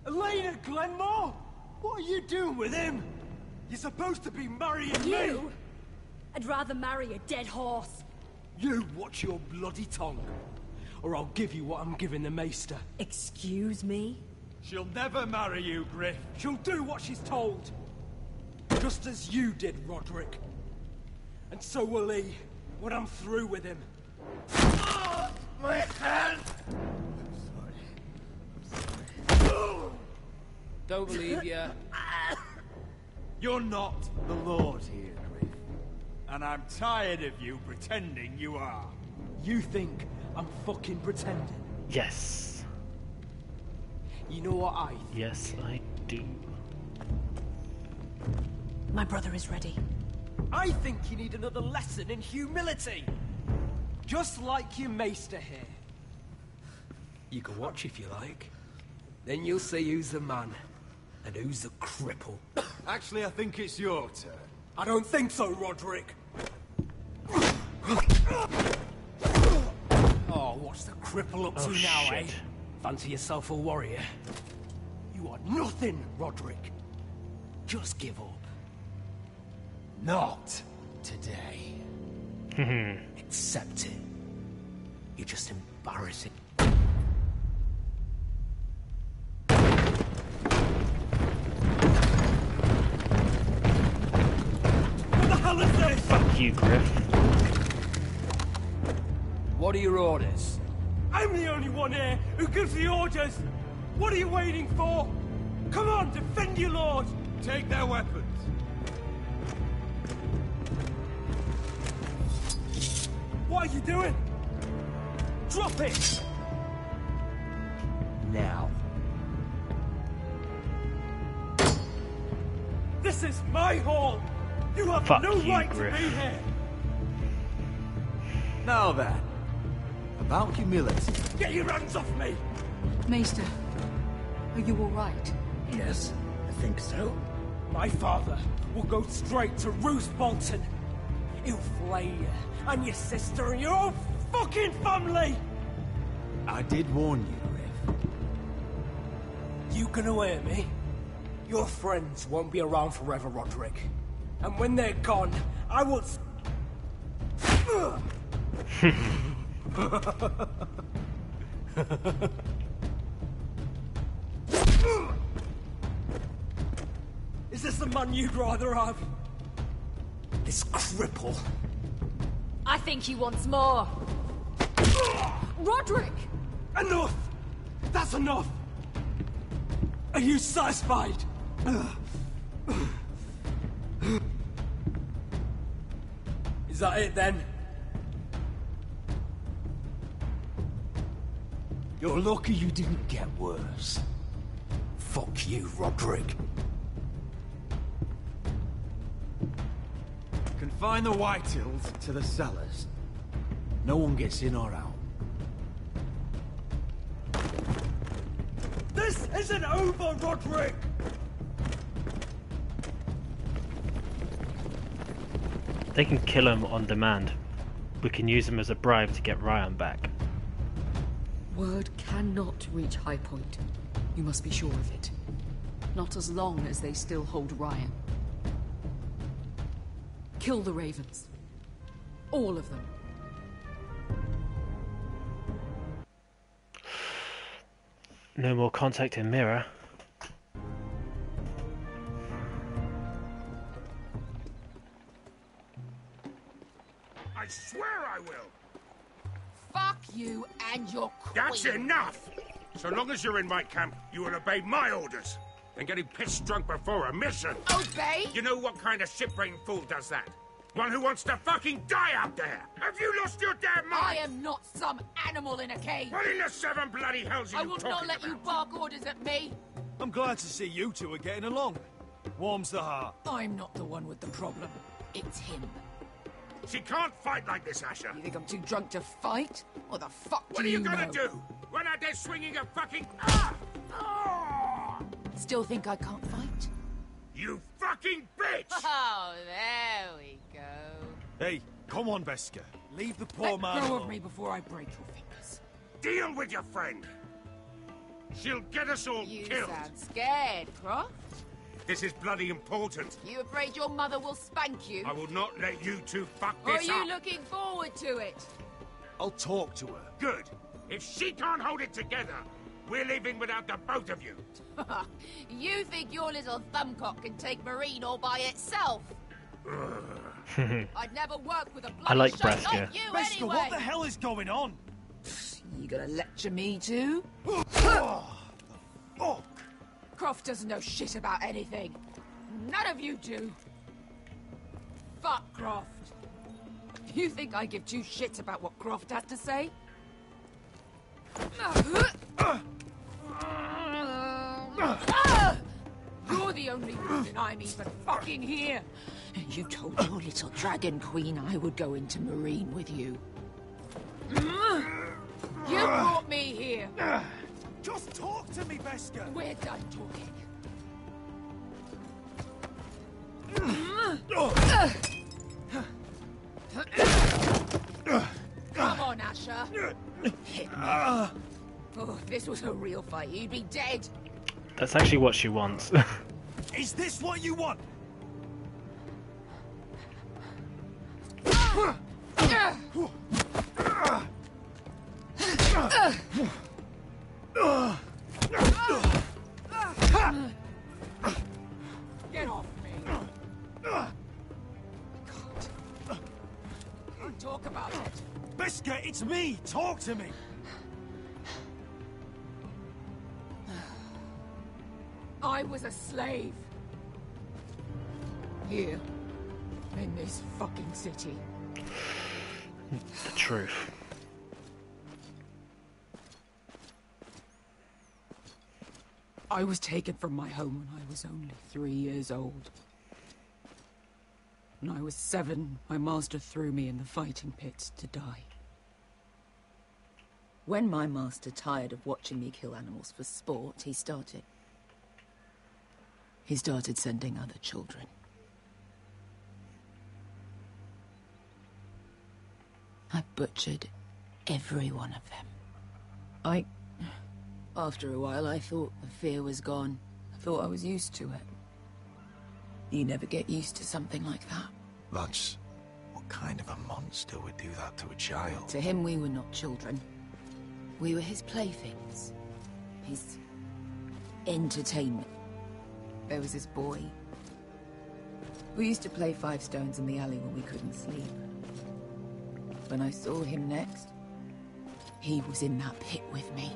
Elena Glenmore? What are you doing with him? You're supposed to be marrying me! You? I'd rather marry a dead horse. You watch your bloody tongue, or I'll give you what I'm giving the Maester. Excuse me? She'll never marry you, Griff. She'll do what she's told. Just as you did, Rodrik. And so will he, when I'm through with him. Oh, my hand! I'm sorry. Don't believe you. You're not the Lord here, Griff. And I'm tired of you pretending you are. You think I'm fucking pretending? Yes. You know what I think? Yes, I do. My brother is ready. I think you need another lesson in humility. Just like your Maester here. You can watch if you like. Then you'll see who's the man and who's the cripple. Actually, I think it's your turn. I don't think so, Rodrik. Oh, what's the cripple up to now, eh? Fancy yourself a warrior? You are nothing, Rodrik. Just give up. Not today. Accept it. You're just embarrassing. What the hell is this? Fuck you, Griff. What are your orders? I'm the only one here who gives the orders. What are you waiting for? Come on, defend your lord. Take their weapons. What are you doing? Drop it! Now. This is my hall! You have Fuck no you, right Griff. to be here! Now then, about humility. Get your hands off me! Maester, are you all right? Yes, I think so. My father will go straight to Roose Bolton. He'll flay you, and your sister, and your whole fucking family! I did warn you, Griff. You gonna hear me? Your friends won't be around forever, Rodrik. And when they're gone, I will... Is this the man you'd rather have? This cripple? I think he wants more. Rodrik! Enough! That's enough! Are you satisfied? Is that it then? You're lucky you didn't get worse. Fuck you, Rodrik. Confine the Whitehills to the cellars. No one gets in or out. This isn't over, Rodrik! They can kill him on demand. We can use him as a bribe to get Ryon back. Word cannot reach High Point. You must be sure of it. Not as long as they still hold Ryon. Kill the Ravens. All of them. No more contacting Mira. I swear I will! Fuck you and your queen. That's enough! So long as you're in my camp, you will obey my orders. And getting pissed drunk before a mission. Obey? You know what kind of ship-brained fool does that? One who wants to fucking die out there! Have you lost your damn mind? I am not some animal in a cage. What in the seven bloody hells are I you will talking not let about? you bark orders at me. I'm glad to see you two are getting along. Warms the heart. I'm not the one with the problem. It's him. She can't fight like this, Asher. You think I'm too drunk to fight? What the fuck What do are you know? gonna do? Run out there swinging a fucking... Ah! Ah! Still think I can't fight? You fucking bitch! Oh, there we go. Hey, come on, Beskar. Leave the poor Let man go alone. of me before I break your fingers. Deal with your friend. She'll get us all You killed. sound scared, Croft. This is bloody important. You afraid your mother will spank you? I will not let you two fuck Or are this you up. looking forward to it? I'll talk to her. Good. If she can't hold it together, we're leaving without the both of you. You think your little thumbcock can take Meereen all by itself? I'd never work with a bloody I like shite Beskar. like you Beskar, anyway. what the hell is going on? You gonna lecture me too? Oh, Croft doesn't know shit about anything. None of you do. Fuck Croft. You think I give two shits about what Croft has to say? You're the only reason I'm even fucking here. You told your little dragon queen I would go into Meereen with you. You brought me here. just talk to me, Beskar. We're done talking. Come on, Asher. Hit me. Oh, if this was a real fight, you'd be dead. That's actually what she wants. Is this what you want? Get off me. Can't talk about it. Beskar, it's me. Talk to me. I was a slave. Here. In this fucking city. The truth. I was taken from my home when I was only 3 years old. When I was 7, my master threw me in the fighting pits to die. When my master tired of watching me kill animals for sport, he started sending other children. I butchered every one of them. After a while, I thought the fear was gone. I thought I was used to it. You never get used to something like that. That's... What kind of a monster would do that to a child? To him, we were not children. We were his playthings. His entertainment. There was this boy. We used to play 5 stones in the alley when we couldn't sleep. When I saw him next, he was in that pit with me.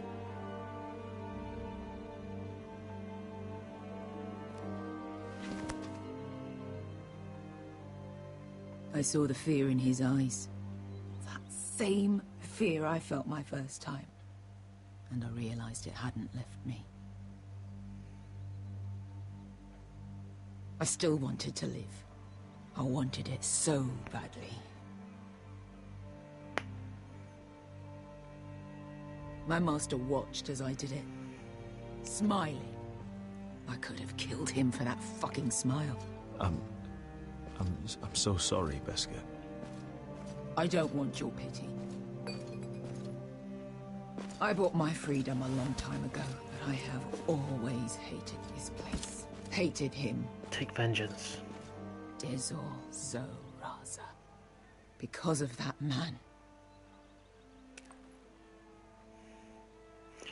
I saw the fear in his eyes. That same fear I felt my first time. And I realized it hadn't left me. I still wanted to live. I wanted it so badly. My master watched as I did it, smiling. I could have killed him for that fucking smile. I'm so sorry, Beskar. I don't want your pity. I bought my freedom a long time ago, but I have always hated this place. Hated him. Take vengeance. Dezor Zo Raza. Because of that man.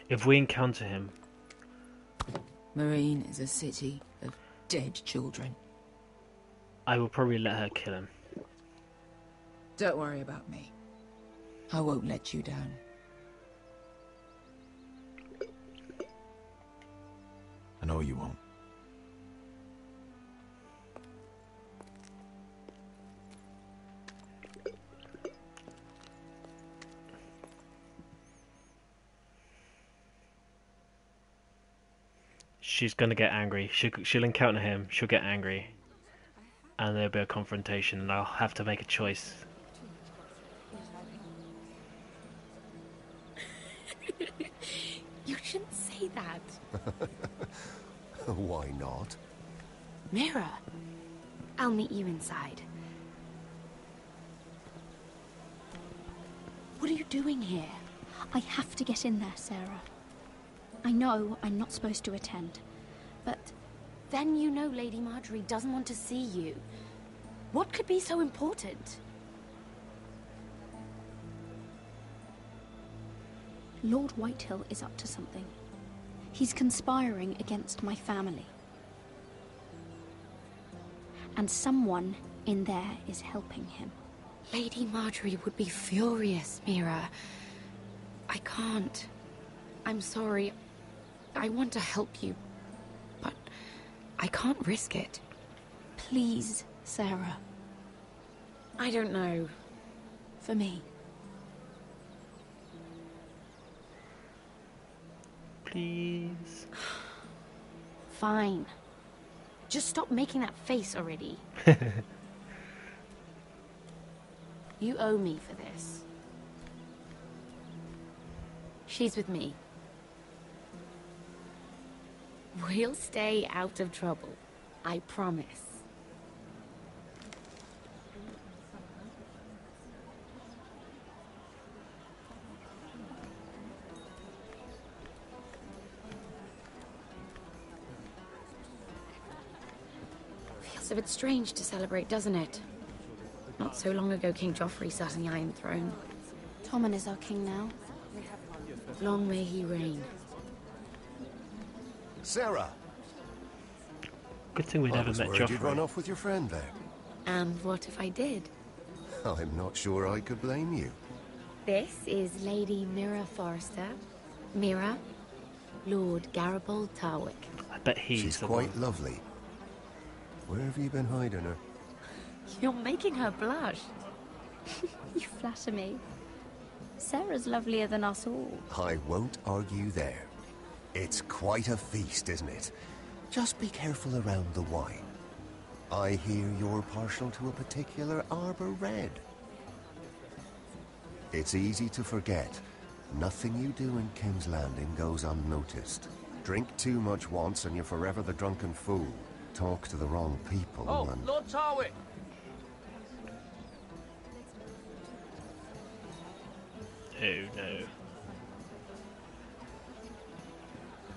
If we encounter him... Meereen is a city of dead children. I will probably let her kill him. Don't worry about me. I won't let you down. I know you won't. She's gonna get angry. She'll encounter him, she'll get angry. And there'll be a confrontation and I'll have to make a choice. You shouldn't say that. Why not? Mira, I'll meet you inside. What are you doing here? I have to get in there, Sarah. I know I'm not supposed to attend, but... Then you know Lady Marjorie doesn't want to see you. What could be so important? Lord Whitehill is up to something. He's conspiring against my family. And someone in there is helping him. Lady Marjorie would be furious, Mira. I can't. I'm sorry. I want to help you, but I can't risk it. Please, Sarah. I don't know. For me. Please. Fine. Just stop making that face already. You owe me for this. She's with me. We'll stay out of trouble. I promise. Feels a bit strange to celebrate, doesn't it? Not so long ago, King Joffrey sat on the Iron Throne. Tommen is our king now. Long may he reign. Sarah! Good thing we never met You'd run Joffrey. off with your friend there. And what if I did? I'm not sure I could blame you. This is Lady Mira Forrester. Mira, Lord Garibald Tarwick. I bet She's quite lovely. Where have you been hiding her? You're making her blush. You flatter me. Sarah's lovelier than us all. I won't argue there. It's quite a feast, isn't it? Just be careful around the wine. I hear you're partial to a particular Arbor Red. It's easy to forget. Nothing you do in King's Landing goes unnoticed. Drink too much once and you're forever the drunken fool. Talk to the wrong people and... Lord Tarwick! Oh no.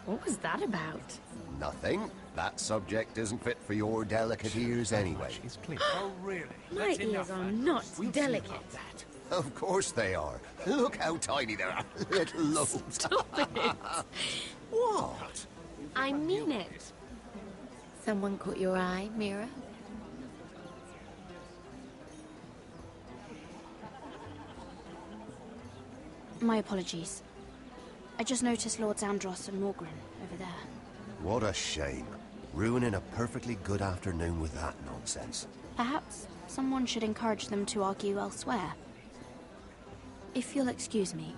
What was that about? Nothing. That subject isn't fit for your delicate ears anyway. Oh, really? My ears are not delicate. Of course they are. Look how tiny they are. Little lobes. Stop it. What? I mean it. Someone caught your eye, Mira? My apologies. I just noticed Lords Andros and Morgren over there. What a shame. Ruining a perfectly good afternoon with that nonsense. Perhaps someone should encourage them to argue elsewhere. If you'll excuse me.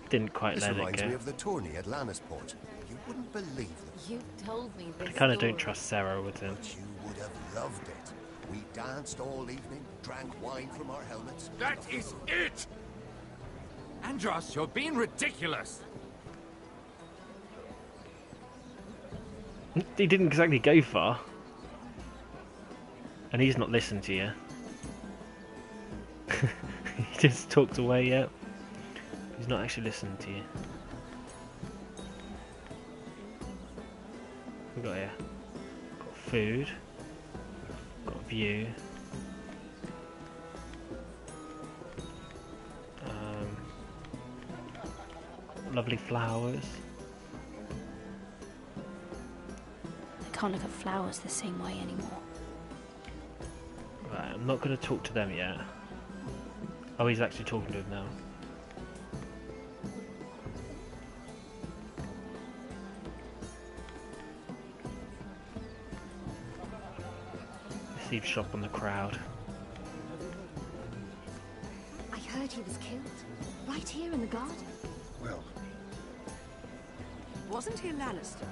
Didn't quite This let it reminds me go. of the tourney at Lannisport. You wouldn't believe it. You told me this I kind of story. don't trust Sarah with him. But you would have loved it. We danced all evening, drank wine from our helmets. That is it! Andros, you're being ridiculous. He didn't exactly go far. And he's not listened to you. He just talked away, yeah. He's not actually listening to you. What we got here? Got food. Got a view. Lovely flowers. I can't look at flowers the same way anymore. Right, I'm not going to talk to them yet. Oh, he's actually talking to him now. Let's eavesdrop on the crowd. I heard he was killed. Right here in the garden. Well... Wasn't he a Lannister?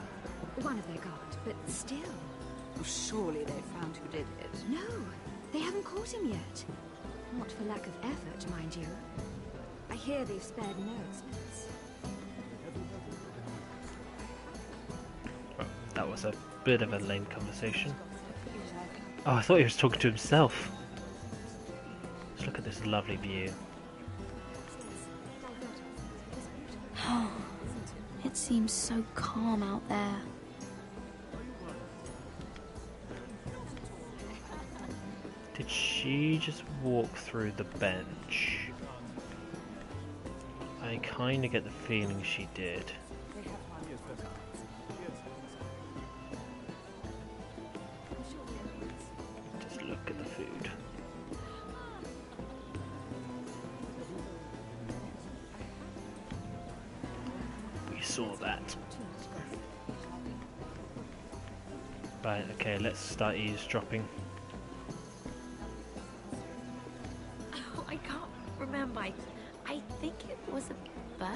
One of their guard, but still. Surely they found who did it. No, they haven't caught him yet. Not for lack of effort, mind you. I hear they've spared no expense. Well, that was a bit of a lame conversation. Oh, I thought he was talking to himself. Let's look at this lovely view. It seems so calm out there. Did she just walk through the bench? I kind of get the feeling she did. Just look at the food. We saw that. Right, okay, let's start eavesdropping. Oh, I can't remember. I think it was a bird?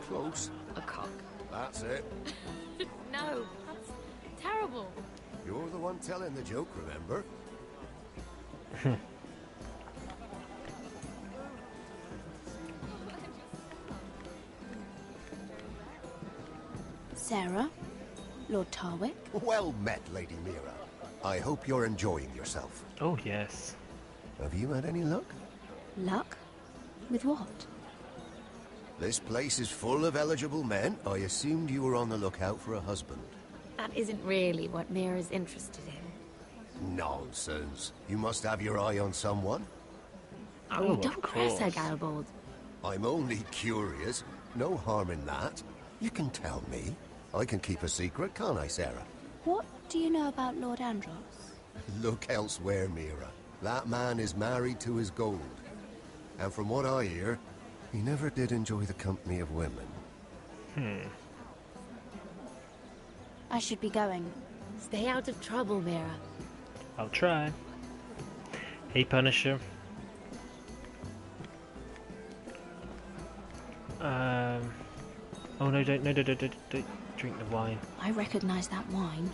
Close. A cock. That's it. No, that's terrible. You're the one telling the joke, remember? Sarah? Lord Tarwick? Well met, Lady Mira. I hope you're enjoying yourself. Oh, yes. Have you had any luck? Luck? With what? This place is full of eligible men. I assumed you were on the lookout for a husband. That isn't really what Mira's interested in. Nonsense. You must have your eye on someone. Oh, don't press her, Garibald. I'm only curious. No harm in that. You can tell me. I can keep a secret, can't I, Sarah? What do you know about Lord Andros? Look elsewhere, Mira. That man is married to his gold. And from what I hear, he never did enjoy the company of women. I should be going. Stay out of trouble, Mira. I'll try. Hey, Punisher. Oh no! Don't drink the wine. I recognize that wine.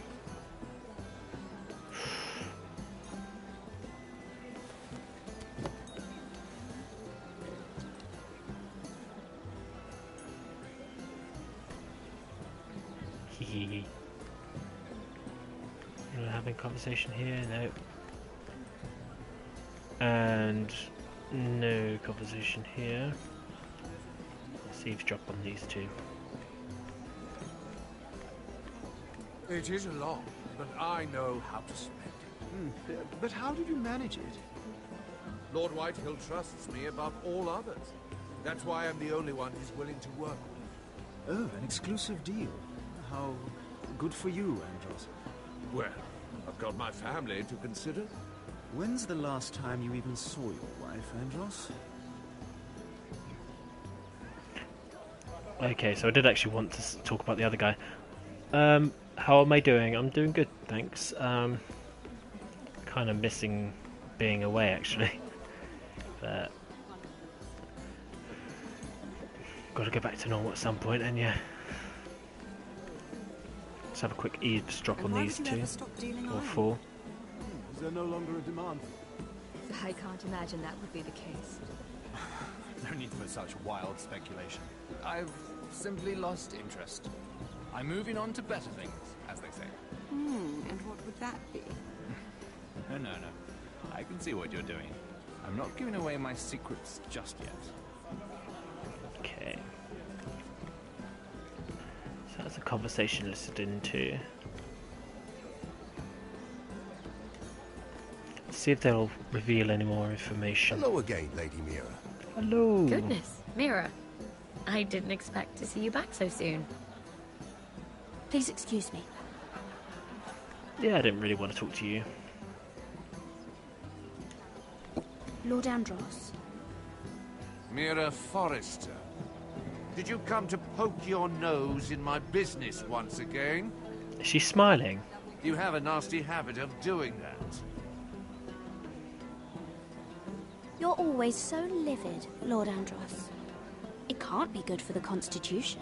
Hehe. We're having conversation here? No. And no conversation here. Let's eavesdrop on these two. It is a lot, but I know how to spend it. But how did you manage it? Lord Whitehill trusts me above all others. That's why I'm the only one he's willing to work with. Oh, an exclusive deal. How good for you, Andros. Well, I've got my family to consider. When's the last time you even saw your wife, Andros? Okay, so I did actually want to talk about the other guy. How am I doing? I'm doing good, thanks. Kind of missing being away, actually. But got to go back to normal at some point, and yeah. Let's have a quick eavesdrop on these two. Or four. Is there no longer a demand? I can't imagine that would be the case. No need for such wild speculation. I've simply lost interest. I'm moving on to better things, as they say. And what would that be? No. I can see what you're doing. I'm not giving away my secrets just yet. Okay. So that's a conversation listed into. See if they'll reveal any more information. Hello again, Lady Mira. Hello. Goodness, Mira. I didn't expect to see you back so soon. Please excuse me. Yeah, I didn't really want to talk to you. Lord Andros. Ryon Forrester. Did you come to poke your nose in my business once again? Is she smiling? You have a nasty habit of doing that. You're always so livid, Lord Andros. It can't be good for the Constitution.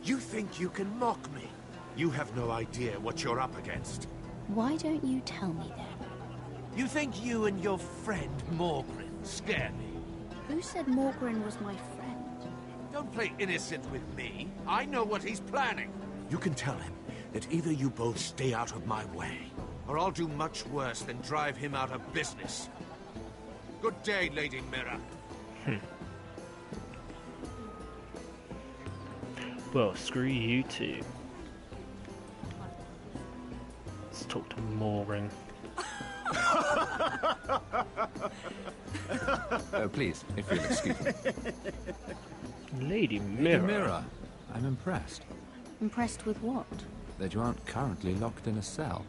You think you can mock me? You have no idea what you're up against. Why don't you tell me then? You think you and your friend Morgren scare me? Who said Morgren was my friend? Don't play innocent with me. I know what he's planning. You can tell him that either you both stay out of my way, or I'll do much worse than drive him out of business. Good day, Lady Mira. Well, screw you too. Let's talk to Morgan. Oh, please, if you'll excuse me. Lady Mira. Lady Mira, I'm impressed Impressed with what? that you aren't currently locked in a cell.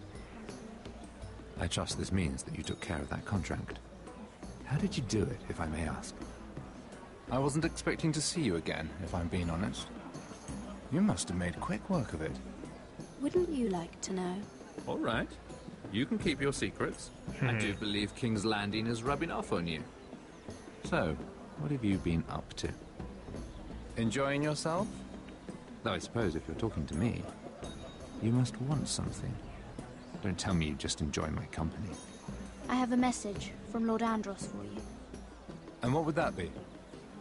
I trust this means that you took care of that contract. How did you do it, if I may ask? I wasn't expecting to see you again, if I'm being honest. You must have made quick work of it. Wouldn't you like to know? All right. You can keep your secrets. I do believe King's Landing is rubbing off on you. So, what have you been up to? Enjoying yourself? Though I suppose if you're talking to me, you must want something. Don't tell me you just enjoy my company. I have a message from Lord Andros for you. And what would that be?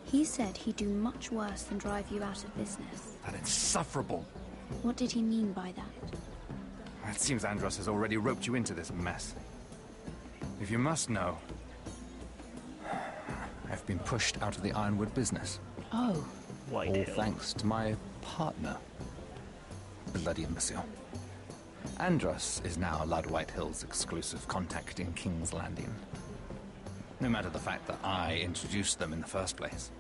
He said he'd do much worse than drive you out of business. That insufferable! What did he mean by that? It seems Andros has already roped you into this mess. If you must know, I've been pushed out of the ironwood business. Oh. All thanks to my partner. Bloody imbecile. Andros is now Lord Whitehill's exclusive contact in King's Landing. No matter the fact that I introduced them in the first place.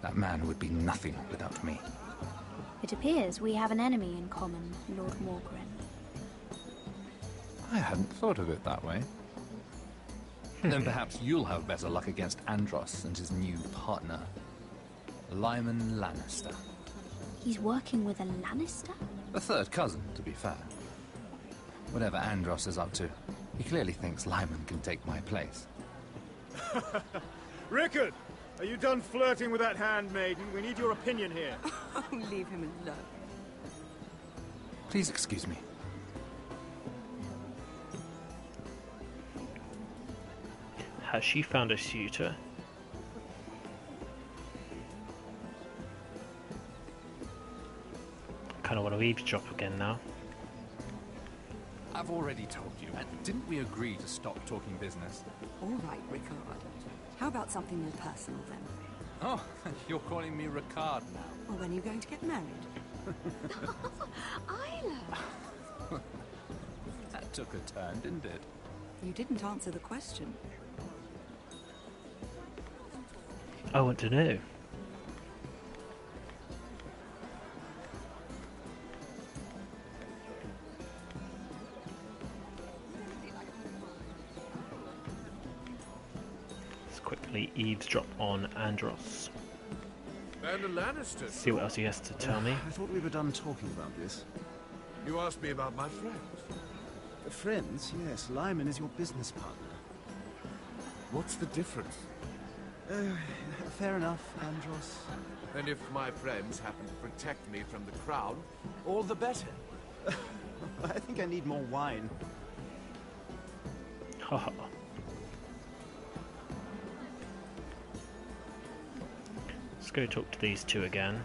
That man would be nothing without me. It appears we have an enemy in common, Lord Morgren. I hadn't thought of it that way. Then perhaps you'll have better luck against Andros and his new partner, Lyman Lannister. He's working with a Lannister? A third cousin, to be fair. Whatever Andros is up to, he clearly thinks Lyman can take my place. Rickard, are you done flirting with that handmaiden? We need your opinion here. Oh, leave him alone. Please excuse me. Has she found a suitor? Kind of want to eavesdrop again now. I've already told you, and didn't we agree to stop talking business? All right, Rickard. How about something more personal then? Oh, you're calling me Ricard now. Well, when are you going to get married? Isla! That took a turn, didn't it? You didn't answer the question. I want to know. Let's quickly eavesdrop on Andros. And a Lannister. See what else he has to tell me. I thought we were done talking about this. You asked me about my friends. Friends? Yes, Lyman is your business partner. What's the difference? Fair enough, Andros. And if my friends happen to protect me from the crown, all the better. I think I need more wine. Haha. Let's go talk to these two again.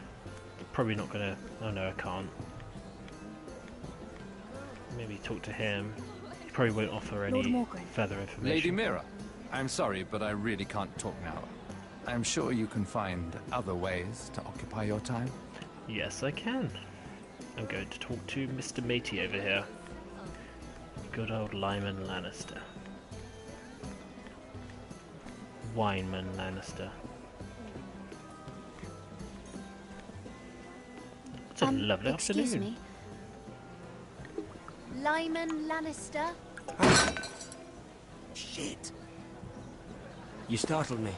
Probably not gonna... Oh no, I can't. Maybe talk to him. He probably won't offer any further information. Lady Mira, I'm sorry, but I really can't talk now. I'm sure you can find other ways to occupy your time. Yes, I can. I'm going to talk to Mr. Matey over here. Good old Lyman Lannister. Wineman Lannister. It's a lovely afternoon. Excuse me. Lyman Lannister? Shit. You startled me.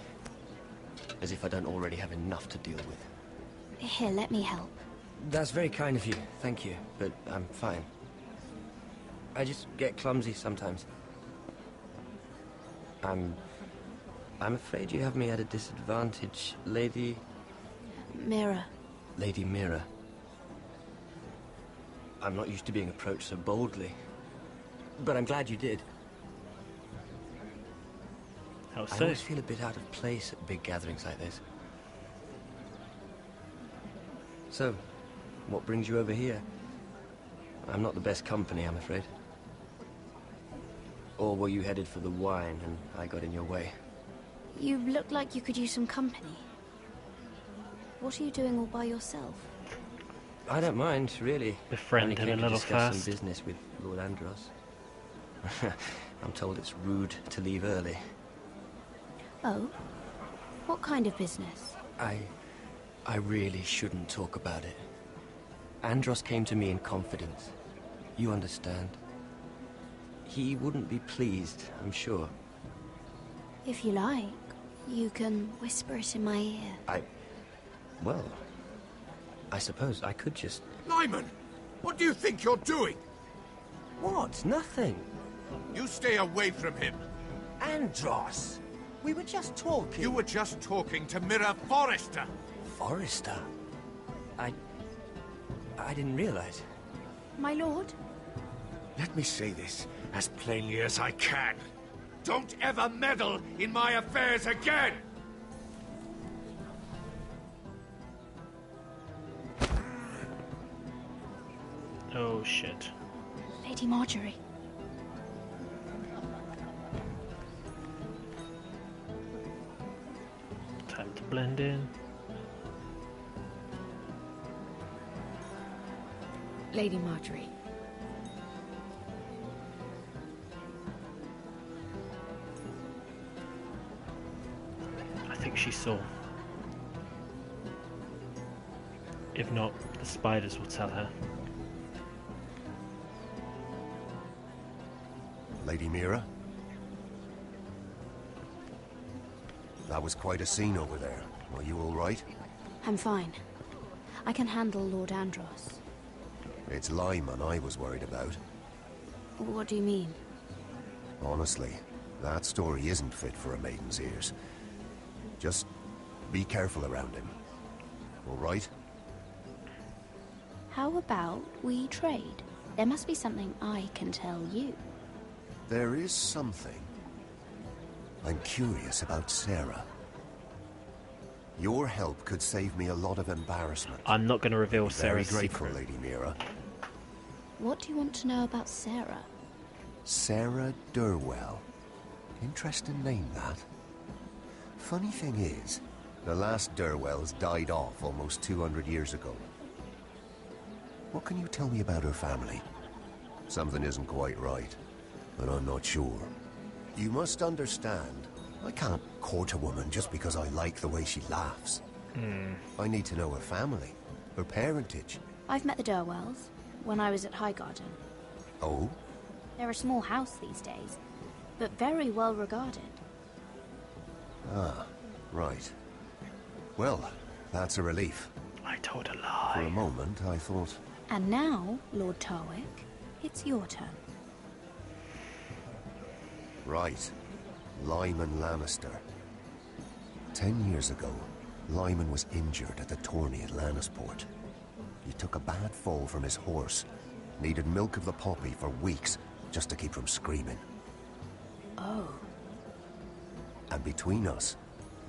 As if I don't already have enough to deal with. Here, let me help. That's very kind of you, thank you, but I'm fine. I just get clumsy sometimes. I'm afraid you have me at a disadvantage, Lady... Mira. Lady Mira. I'm not used to being approached so boldly. But I'm glad you did. How I so? always feel a bit out of place at big gatherings like this. So, what brings you over here? I'm not the best company, I'm afraid. Or were you headed for the wine and I got in your way? You look like you could use some company. What are you doing all by yourself? I don't mind, really. Befriend him a little discuss first. some business with Lord Andros. I'm told it's rude to leave early. Oh? What kind of business? I really shouldn't talk about it. Andros came to me in confidence. You understand. He wouldn't be pleased, I'm sure. If you like, you can whisper it in my ear. Well, I suppose I could just... Lyman! What do you think you're doing? What? Nothing. You stay away from him. Andros! We were just talking. You were just talking to Mira Forrester. Forrester? I didn't realize. My lord? Let me say this as plainly as I can. Don't ever meddle in my affairs again! Oh shit. Lady Marjorie. Time to blend in. Lady Marjorie. I think she saw. If not, the spiders will tell her. Lady Mira? That was quite a scene over there. Are you all right? I'm fine. I can handle Lord Andros. It's Lyman I was worried about. What do you mean? Honestly, that story isn't fit for a maiden's ears. Just be careful around him. All right? How about we trade? There must be something I can tell you. There is something. I'm curious about Sarah. Your help could save me a lot of embarrassment. I'm not going to reveal Sarah's Very grateful, secret. Lady Mira. What do you want to know about Sarah? Sarah Durwell. Interesting name, that. Funny thing is, the last Durwells died off almost 200 years ago. What can you tell me about her family? Something isn't quite right, but I'm not sure. You must understand, I can't court a woman just because I like the way she laughs. I need to know her family, her parentage. I've met the Durwells when I was at Highgarden. Oh? They're a small house these days, but very well regarded. Ah, right. Well, that's a relief. I told a lie. For a moment, I thought... And now, Lord Torwick, it's your turn. Right. Lyman Lannister. 10 years ago, Lyman was injured at the tourney at Lannisport. He took a bad fall from his horse. Needed milk of the poppy for weeks, just to keep from screaming. Oh. And between us,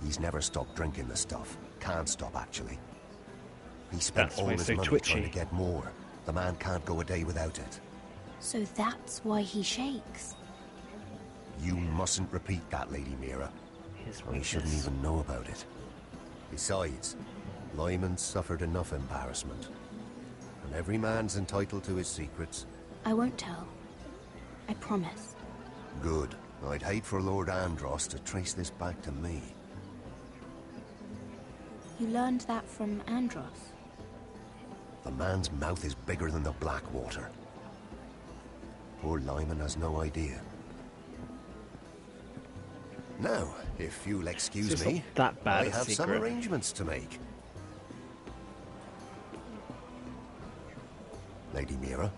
he's never stopped drinking the stuff. Can't stop, actually. He spent That's all why his he's so money twitchy. trying to get more. The man can't go a day without it. So that's why he shakes. You mustn't repeat that, Lady Mira. his I shouldn't weakness. even know about it. Besides, Lyman suffered enough embarrassment. And every man's entitled to his secrets. I won't tell. I promise. Good. I'd hate for Lord Andros to trace this back to me. You learned that from Andros? The man's mouth is bigger than the Blackwater. Poor Lyman has no idea. Now, if you'll excuse It's me, not that bad I a have some secret. arrangements to make. Lady Mira?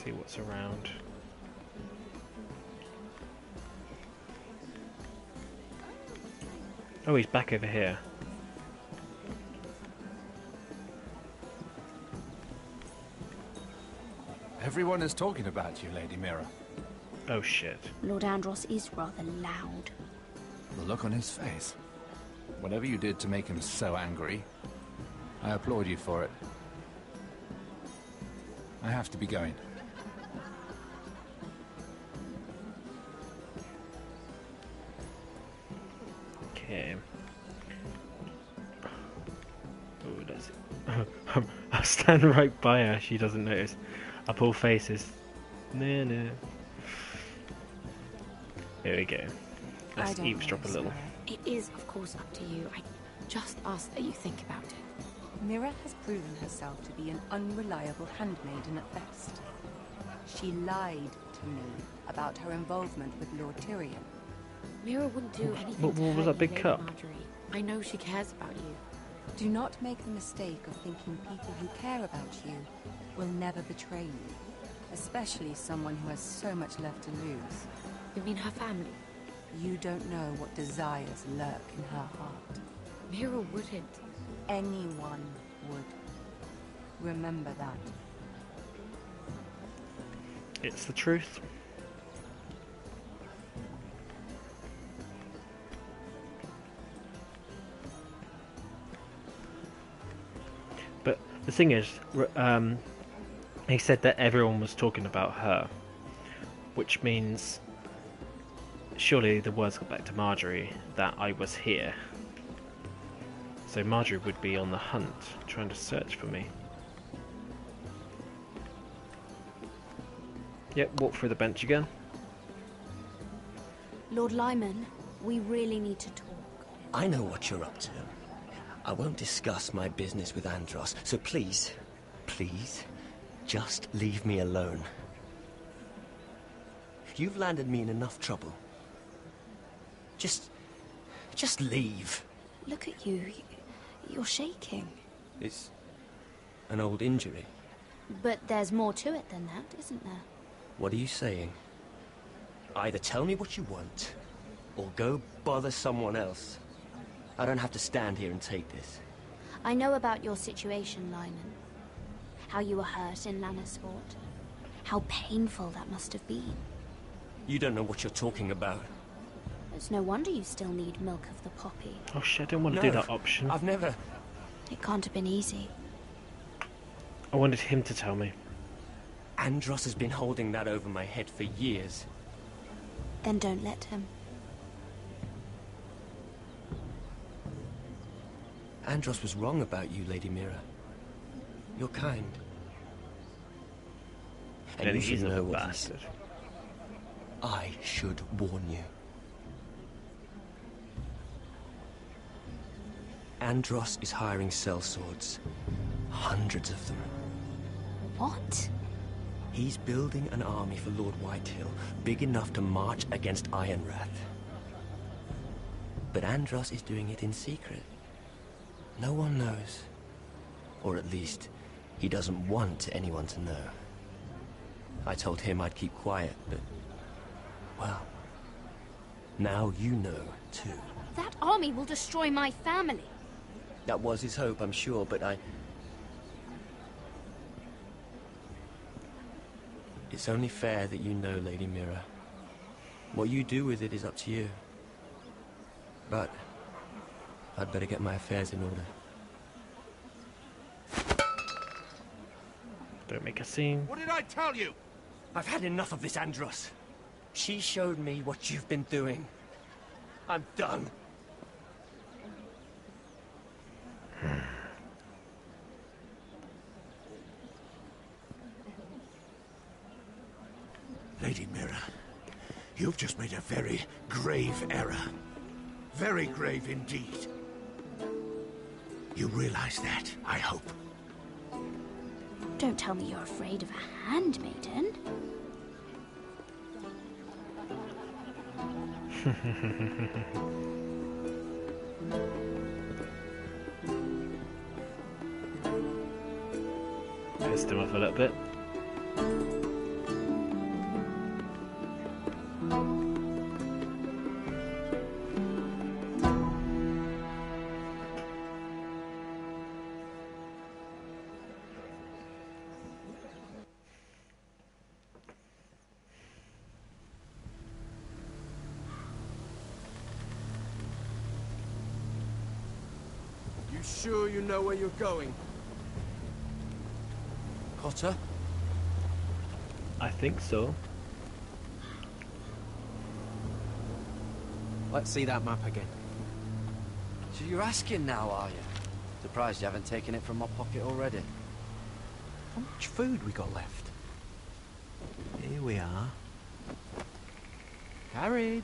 See what's around. Oh, he's back over here. Everyone is talking about you, Lady Mira. Oh shit. Lord Andros is rather loud. The look on his face. Whatever you did to make him so angry, I applaud you for it. I have to be going. Okay. Oh, that's it. I'll stand right by her. She doesn't notice. I pull faces. No, no. There we go. Let's eavesdrop a little. It is, of course, up to you. I just ask that you think about it. Mira has proven herself to be an unreliable handmaiden at best. She lied to me about her involvement with Lord Tyrion. Mira wouldn't do anything What to was hurt that you, big Lady cup? Marjorie. I know she cares about you. Do not make the mistake of thinking people who care about you will never betray you, especially someone who has so much left to lose. You mean her family? You don't know what desires lurk in her heart. Mira wouldn't. Anyone would. Remember that. It's the truth. But the thing is, he said that everyone was talking about her, which means surely the words got back to Marjorie that I was here. So Marjorie would be on the hunt, trying to search for me. Yep, walk through the bench again. Lord Lyman, we really need to talk. I know what you're up to. I won't discuss my business with Andros, so please, please, just leave me alone. You've landed me in enough trouble. Just leave. Look at you. You're shaking. It's an old injury. But there's more to it than that, isn't there? What are you saying? Either tell me what you want, or go bother someone else. I don't have to stand here and take this. I know about your situation, Lyman. How you were hurt in Lannisport. How painful that must have been. You don't know what you're talking about. It's no wonder you still need milk of the poppy. Oh shit, I don't want to do that option. I've never... It can't have been easy. I wanted him to tell me. Andros has been holding that over my head for years. Then don't let him. Andros was wrong about you, Lady Mira. You're kind. And you should know what he said. I should warn you. Andros is hiring sellswords. Hundreds of them. What? He's building an army for Lord Whitehill, big enough to march against Ironrath. But Andros is doing it in secret. No one knows. Or at least, he doesn't want anyone to know. I told him I'd keep quiet, but... well... now you know, too. That army will destroy my family. That was his hope, I'm sure, but It's only fair that you know, Lady Mira. What you do with it is up to you. But I'd better get my affairs in order. Don't make a scene. What did I tell you? I've had enough of this, Andros. She showed me what you've been doing. I'm done. Lady Mira, you've just made a very grave error. Very grave indeed. You realize that, I hope. Don't tell me you're afraid of a handmaiden. Pissed him off a little bit. You sure you know where you're going? Cotter? I think so. Let's see that map again. So you're asking now, are you? Surprised you haven't taken it from my pocket already. How much food we got left? Here we are. Garad.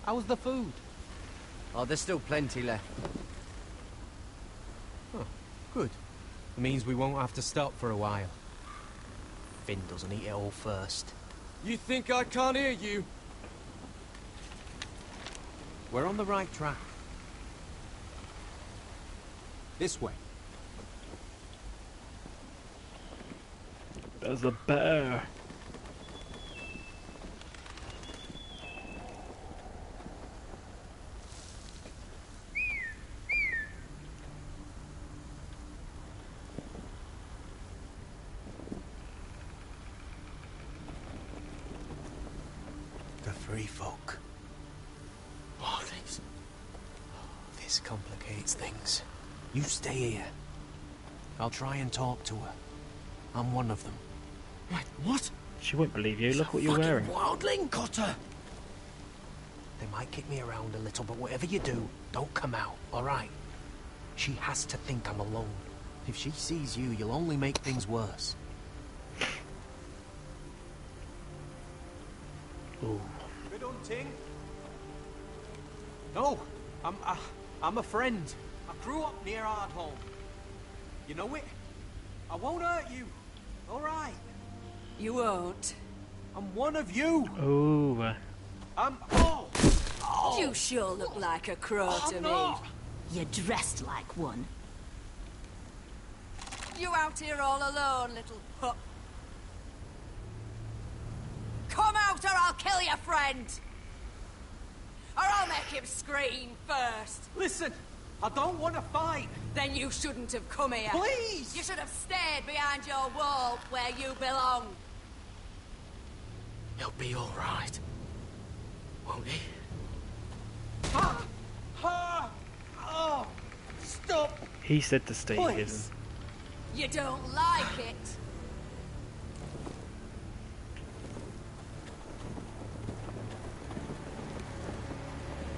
How's the food? Oh, there's still plenty left. Oh, good. It means we won't have to stop for a while. Finn doesn't eat it all first. You think I can't hear you? We're on the right track. This way. There's a bear. The free folk. Wildlings. This complicates things. You stay here. I'll try and talk to her. I'm one of them. Wait, what? She won't believe you. Look what you're wearing. Wildling, Cotter! They might kick me around a little, but whatever you do, don't come out, alright? She has to think I'm alone. If she sees you, you'll only make things worse. Ooh. Good hunting. No, I'm a friend. I grew up near Ardholm. You know it? I won't hurt you. All right. You won't. I'm one of you. Ooh. I'm. Oh. You sure look like a crow to me. You're dressed like one. You out here all alone, little pup? Come out or I'll kill your friend! Or I'll make him scream first! Listen, I don't want to fight. Then you shouldn't have come here. Please! You should have stayed behind your wall where you belong. He'll be all right, won't he? Oh, stop! He said to stay hidden. You don't like it.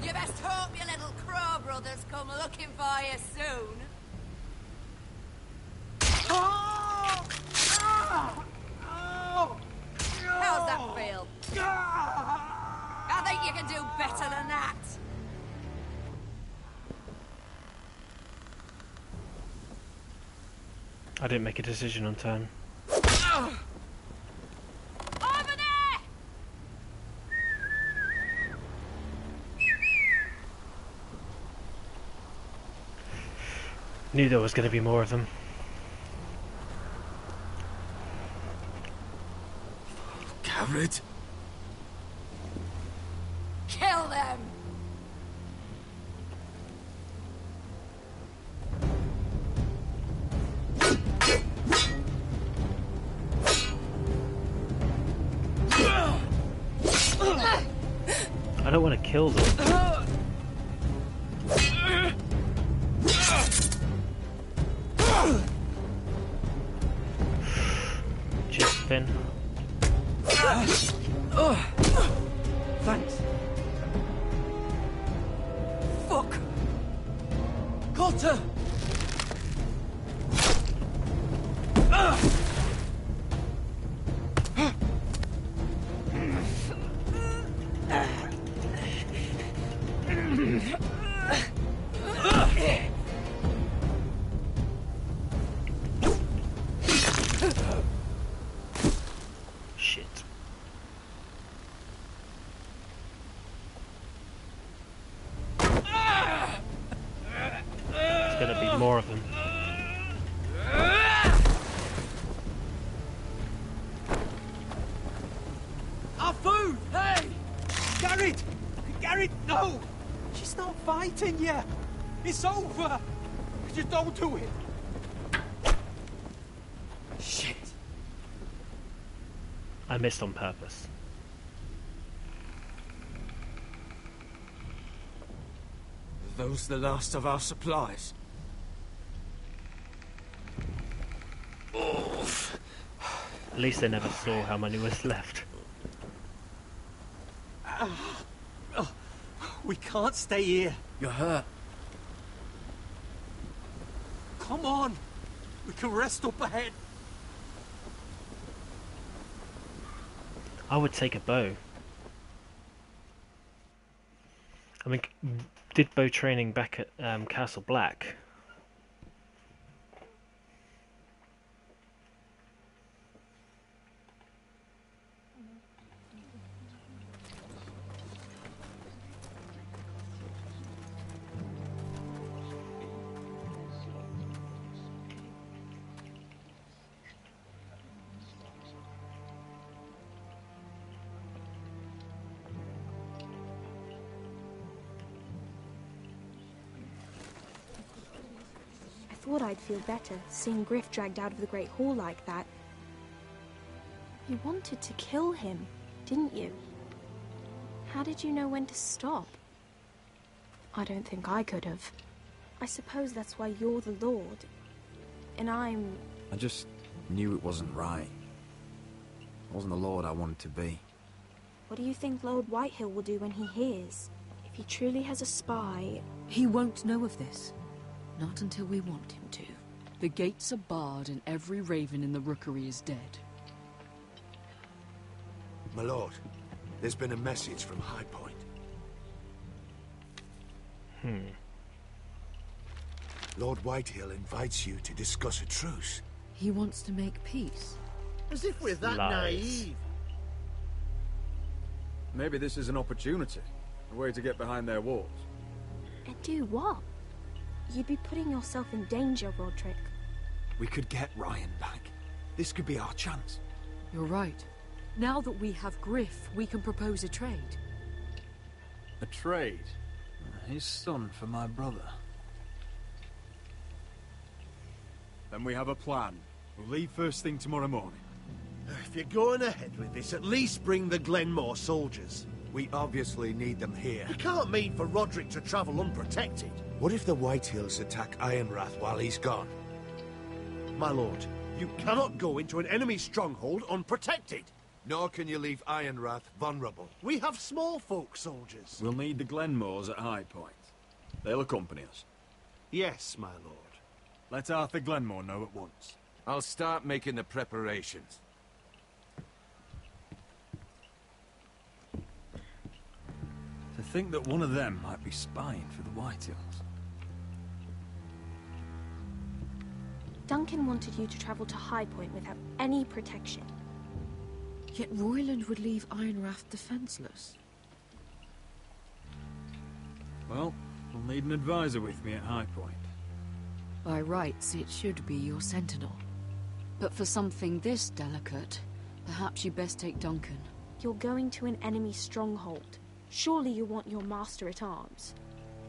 You best hope your little crow brothers come looking for you soon. How's that feel? I think you can do better than that. I didn't make a decision on time. Over there! Knew there was going to be more of them. Garad? Kill them! I don't want to kill them. in. Thanks. Fuck! Cotter! Shit. There's gonna be more of them. Our food! Hey! Gared! Gared, no! She's not fighting you! It's over! Just don't do it! Shit! I missed on purpose. Are those the last of our supplies? Oof. At least they never saw how many was left. We can't stay here. You're hurt. Come on! We can rest up ahead. I would take a bow. I mean, did bow training back at Castle Black. I thought I'd feel better, seeing Griff dragged out of the Great Hall like that. You wanted to kill him, didn't you? How did you know when to stop? I don't think I could have. I suppose that's why you're the Lord. And I'm... I just knew it wasn't right. I wasn't the Lord I wanted to be. What do you think Lord Whitehill will do when he hears? If he truly has a spy... He won't know of this. Not until we want him to. The gates are barred and every raven in the rookery is dead. My lord, there's been a message from High Point. Lord Whitehill invites you to discuss a truce. He wants to make peace. As if we're that Lies. naive. Maybe this is an opportunity. A way to get behind their walls. And do what? You'd be putting yourself in danger, Rodrik. We could get Ryon back. This could be our chance. You're right. Now that we have Griff, we can propose a trade. A trade? His son for my brother. Then we have a plan. We'll leave first thing tomorrow morning. If you're going ahead with this, at least bring the Glenmore soldiers. We obviously need them here. We can't mean for Rodrik to travel unprotected. What if the Whitehills attack Ironrath while he's gone? My lord, you cannot go into an enemy stronghold unprotected. Nor can you leave Ironrath vulnerable. We have small folk soldiers. We'll need the Glenmores at High Point. They'll accompany us. Yes, my lord. Let Arthur Glenmore know at once. I'll start making the preparations. To think that one of them might be spying for the Whitehills. Duncan wanted you to travel to High Point without any protection. Yet Royland would leave Ironrath defenseless. Well, we'll need an advisor with me at High Point. By rights, it should be your sentinel. But for something this delicate, perhaps you best take Duncan. You're going to an enemy stronghold. Surely you want your master-at-arms.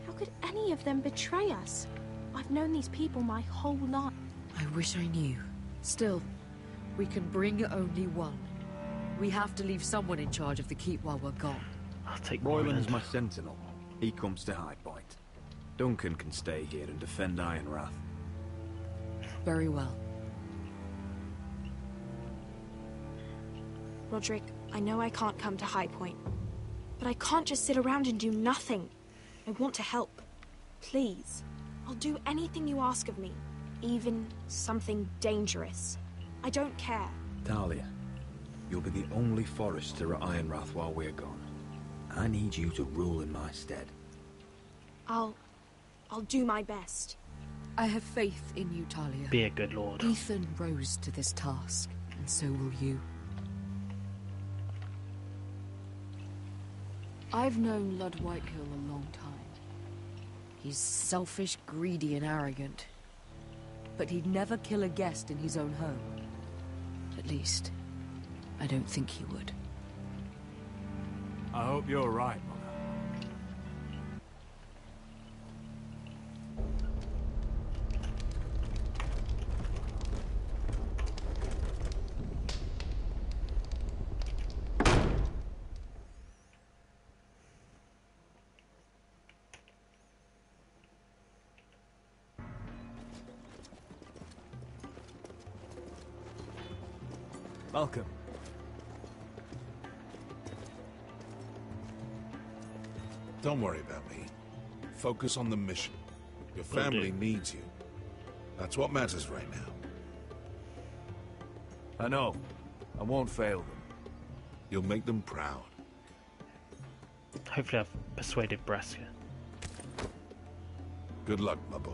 How could any of them betray us? I've known these people my whole life. I wish I knew. Still, we can bring only one. We have to leave someone in charge of the keep while we're gone. I'll take Royland's my sentinel. He comes to High Point. Duncan can stay here and defend Ironrath. Very well. Rodrik, I know I can't come to High Point, but I can't just sit around and do nothing. I want to help. Please. I'll do anything you ask of me, even something dangerous. I don't care. Talia, you'll be the only Forrester at Ironrath while we're gone. I need you to rule in my stead. I'll do my best. I have faith in you, Talia. Be a good lord. Ethan rose to this task, and so will you. I've known Lord Whitehill a long time. He's selfish, greedy, and arrogant. But he'd never kill a guest in his own home. At least, I don't think he would. I hope you're right, Mother. Welcome. Don't worry about me. Focus on the mission. Your family needs you. That's what matters right now. I know. I won't fail them. You'll make them proud. Hopefully I've persuaded Braska. Good luck, my boy.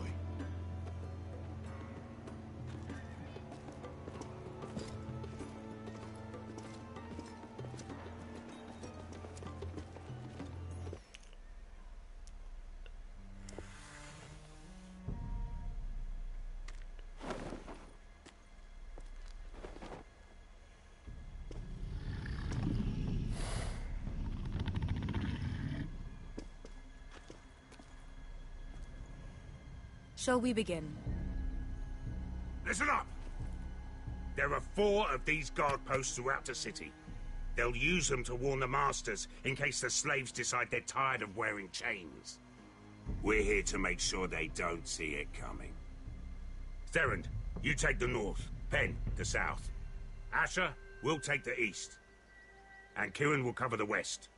Shall we begin? Listen up! There are 4 of these guard posts throughout the city. They'll use them to warn the masters in case the slaves decide they're tired of wearing chains. We're here to make sure they don't see it coming. Therend, you take the north. Pen, the south. Asher, we'll take the east. And Kieran will cover the west.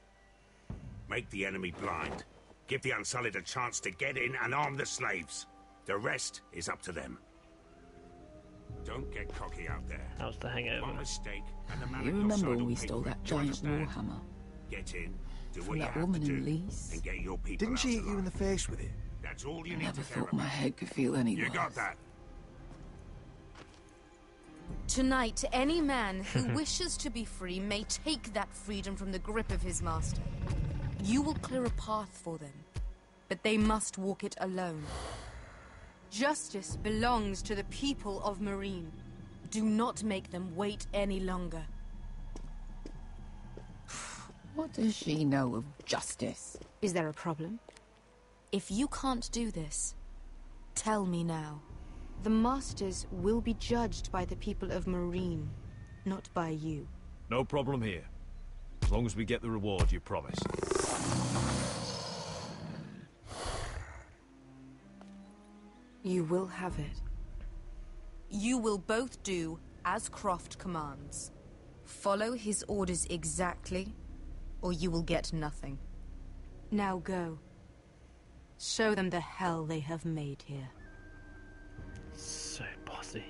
Make the enemy blind. Give the Unsullied a chance to get in and arm the slaves. The rest is up to them. Don't get cocky out there. How's the hangover? One mistake, and the man You at your remember side when will we pay stole for it. that Do you giant understand? warhammer? Get in, do From what you that have woman to in do, Lee's? and get your people Didn't out she hit alive. you in the face with it? That's all you I need never to care thought my about. head could feel any You worse. got that? Tonight, any man who wishes to be free may take that freedom from the grip of his master. You will clear a path for them, but they must walk it alone. Justice belongs to the people of Meereen. Do not make them wait any longer. What does she know of justice? Is there a problem? If you can't do this, tell me now. The Masters will be judged by the people of Meereen, not by you. No problem here. As long as we get the reward you promised. You will have it. You will both do as Croft commands. Follow his orders exactly, or you will get nothing. Now go. Show them the hell they have made here. So bossy.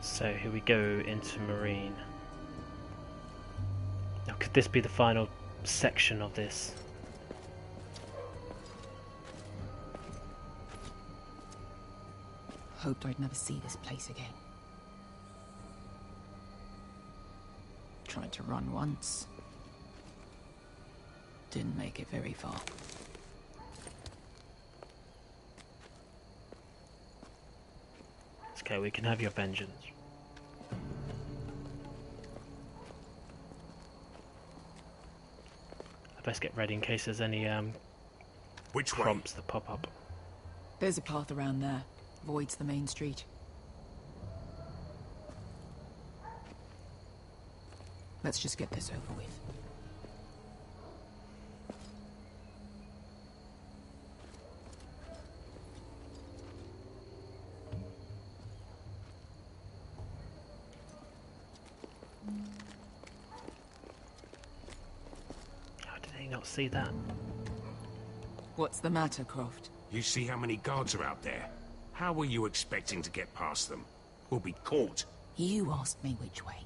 So here we go into Meereen. Now could this be the final section of this? Hoped I'd never see this place again. Tried to run once. Didn't make it very far. Okay, we can have your vengeance. I best get ready in case there's any Which prompts that pop up. There's a path around there. Voids the main street. Let's just get this over with. How did he not see that? What's the matter, Croft? You see how many guards are out there? How were you expecting to get past them? We'll be caught. You asked me which way.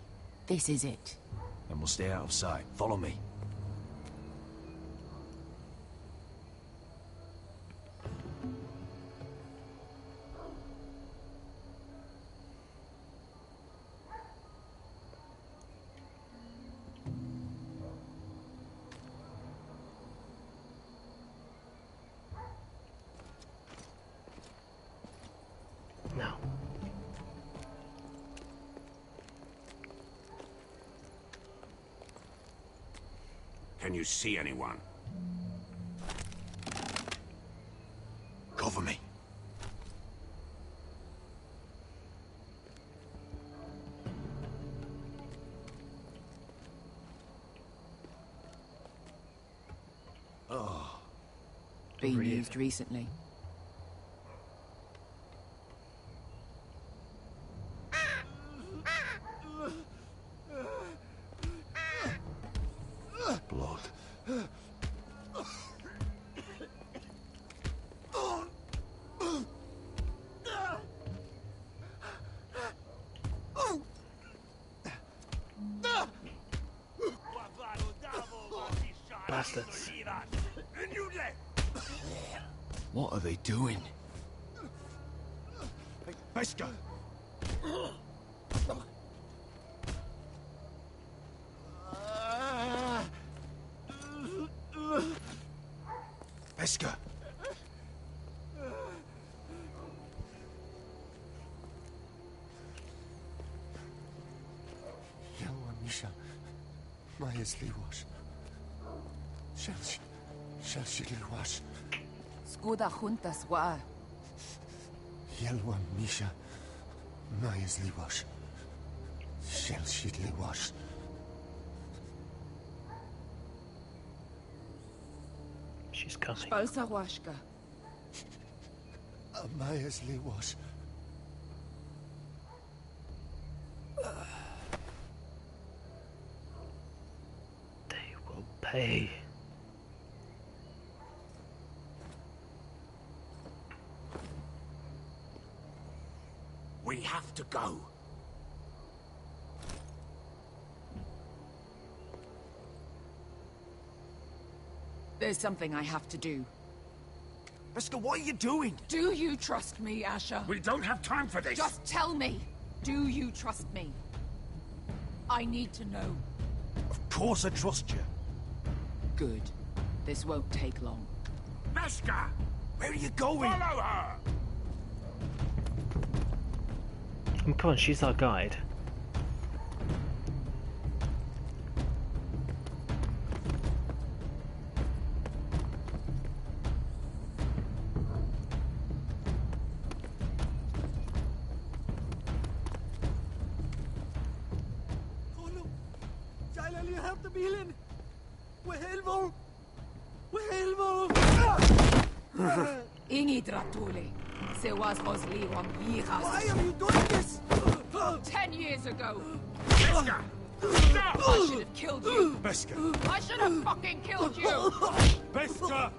This is it. Then we'll stay out of sight. Follow me. No. Can you see anyone? Cover me. Oh. Been used recently. Blood. Bastards. What are they doing? Beskha! Beskha! Yelwa Misha, Maya's Liwash. Shall Liwash. Skuda juntas wa. Yelwa Misha, Maya's Liwash. Shall Liwash. She's coming. Spalsa washka. Maya's Liwash. They will pay. We have to go. There's something I have to do. Beskha, what are you doing? Do you trust me, Asher? We don't have time for this. Just tell me. Do you trust me? I need to know. Of course I trust you. Good. This won't take long. Beskha! Where are you going? Follow her! Come on, she's our guide. Ingi Dratuli. Why are you doing this? 10 years ago. Beskha! Stop! I should have killed you. Beskha! I should have fucking killed you. Beskha!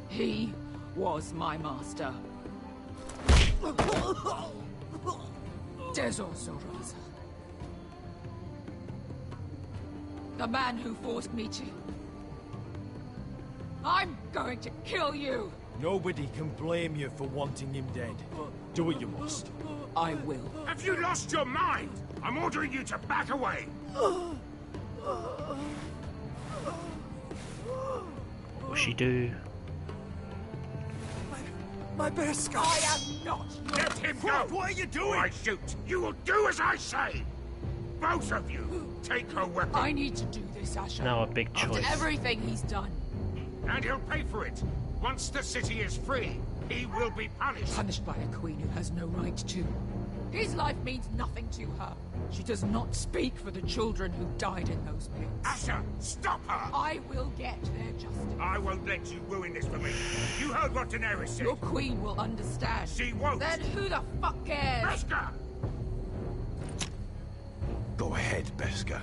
He was my master. Dezo Sorosa. The man who forced me to... I'm going to kill you! Nobody can blame you for wanting him dead. Do what you must. I will. Have you lost your mind? I'm ordering you to back away! What will she do? My Beskha! I am not your... Let him go! What are you doing? Or I shoot! You will do as I say! Both of you! Take her weapon! I need to do this, Asher. Now a big After choice. everything he's done. And he'll pay for it! Once the city is free! he will be punished. Punished by a queen who has no right to. His life means nothing to her. She does not speak for the children who died in those pits. Asher, stop her! I will get their justice. I won't let you ruin this for me. You heard what Daenerys said. Your queen will understand. She won't. Then who the fuck cares? Beskha! Go ahead, Beskha.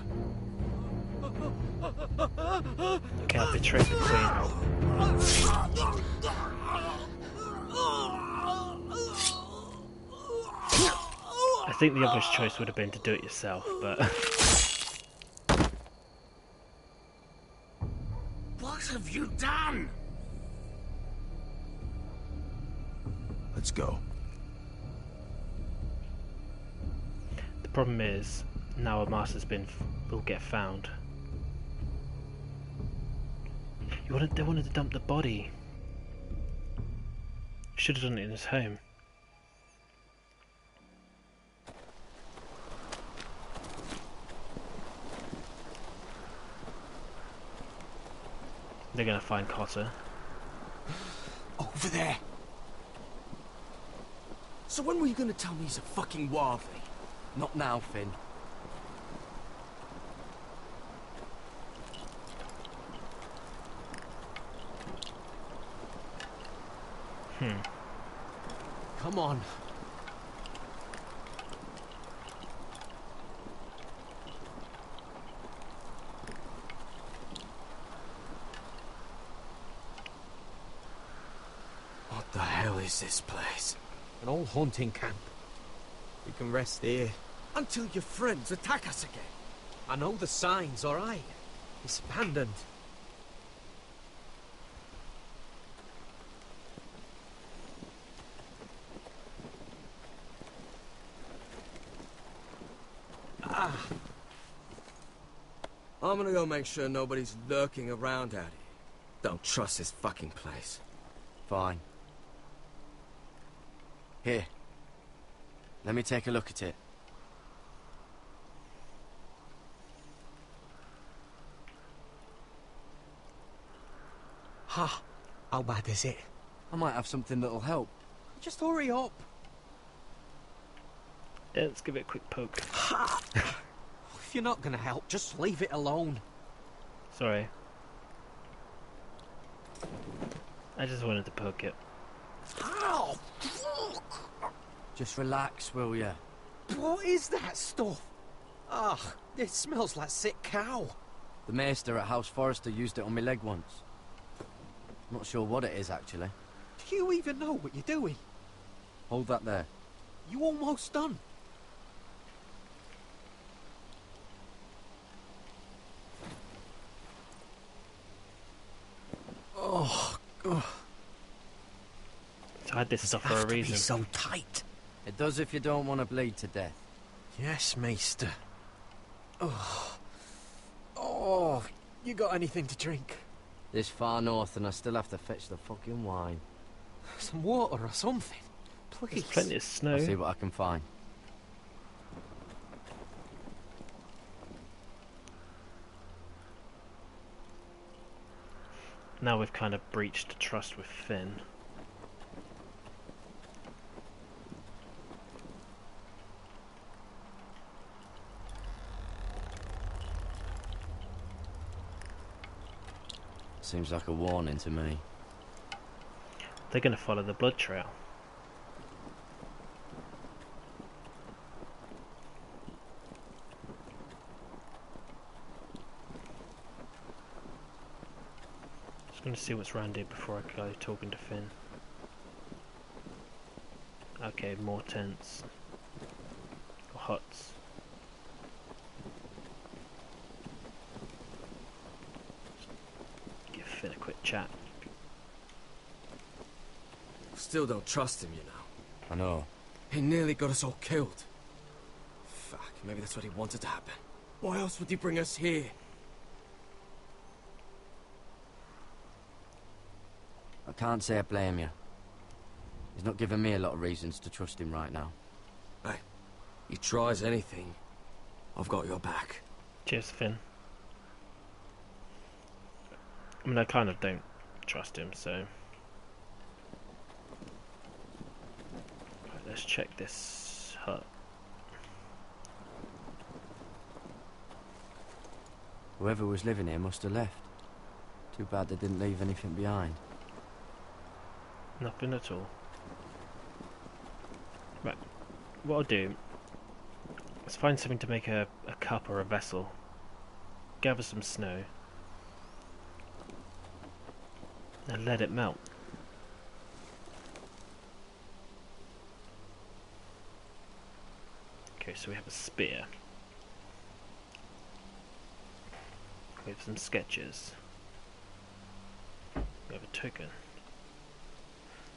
Can't betray the queen. I think the obvious choice would have been to do it yourself, but... What have you done? Let's go. The problem is, now our master's will get found. They wanted to dump the body. Should have done it in his home. They're gonna find Cotter. Over there. So when were you gonna tell me he's a fucking Wildling? Not now, Finn. Come on. What the hell is this place? An old hunting camp. We can rest here. Until your friends attack us again. I know the signs, alright? It's abandoned. I'm gonna go make sure nobody's lurking around out here. Don't trust this fucking place. Fine. Here. Let me take a look at it. Ha! How bad is it? I might have something that'll help. Just hurry up. Yeah, let's give it a quick poke. Ha! If you're not gonna help, just leave it alone. Sorry. I just wanted to poke it. Ow! Fuck! Just relax, will ya? What is that stuff? Ugh, it smells like sick cow. The maester at House Forrester used it on my leg once. Not sure what it is, actually. Do you even know what you're doing? Hold that there. You almost done. Oh, God. So I had this stuff for a reason. Be so tight. It does if you don't want to bleed to death. Yes, Maester. Oh, you got anything to drink? This far north and I still have to fetch the fucking wine. Some water or something, please. There's plenty of snow. I'll see what I can find. Now we've kind of breached trust with Finn. Seems like a warning to me. They're going to follow the blood trail. Just going to see what's around here before I go talking to Finn. Okay, more tents. Or huts. Give Finn a quick chat. Still don't trust him, you know. I know. He nearly got us all killed. Fuck, maybe that's what he wanted to happen. Why else would he bring us here? I can't say I blame you. He's not giving me a lot of reasons to trust him right now. Hey, he tries anything, I've got your back. Cheers, Finn. I mean, I kind of don't trust him, so... let's check this hut. Whoever was living here must have left. Too bad they didn't leave anything behind. Nothing at all. Right, what I'll do, let's find something to make a cup or a vessel. Gather some snow. And let it melt. Okay, so we have a spear. We have some sketches. We have a token.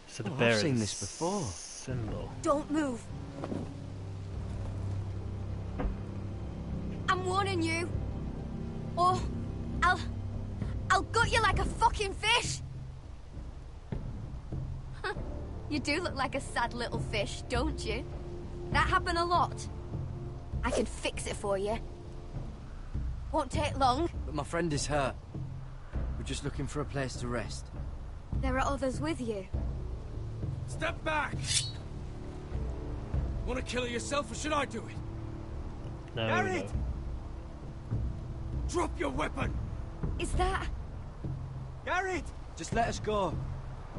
So the bear I've seen is this before. Symbol. Don't move. I'm warning you. Or I'll gut you like a fucking fish. You do look like a sad little fish, don't you? That happen a lot. I can fix it for you. Won't take long. But my friend is hurt. We're just looking for a place to rest. There are others with you. Step back! Want to kill her yourself, or should I do it? No, Gared! no. Drop your weapon! Is that... Gared! Just let us go.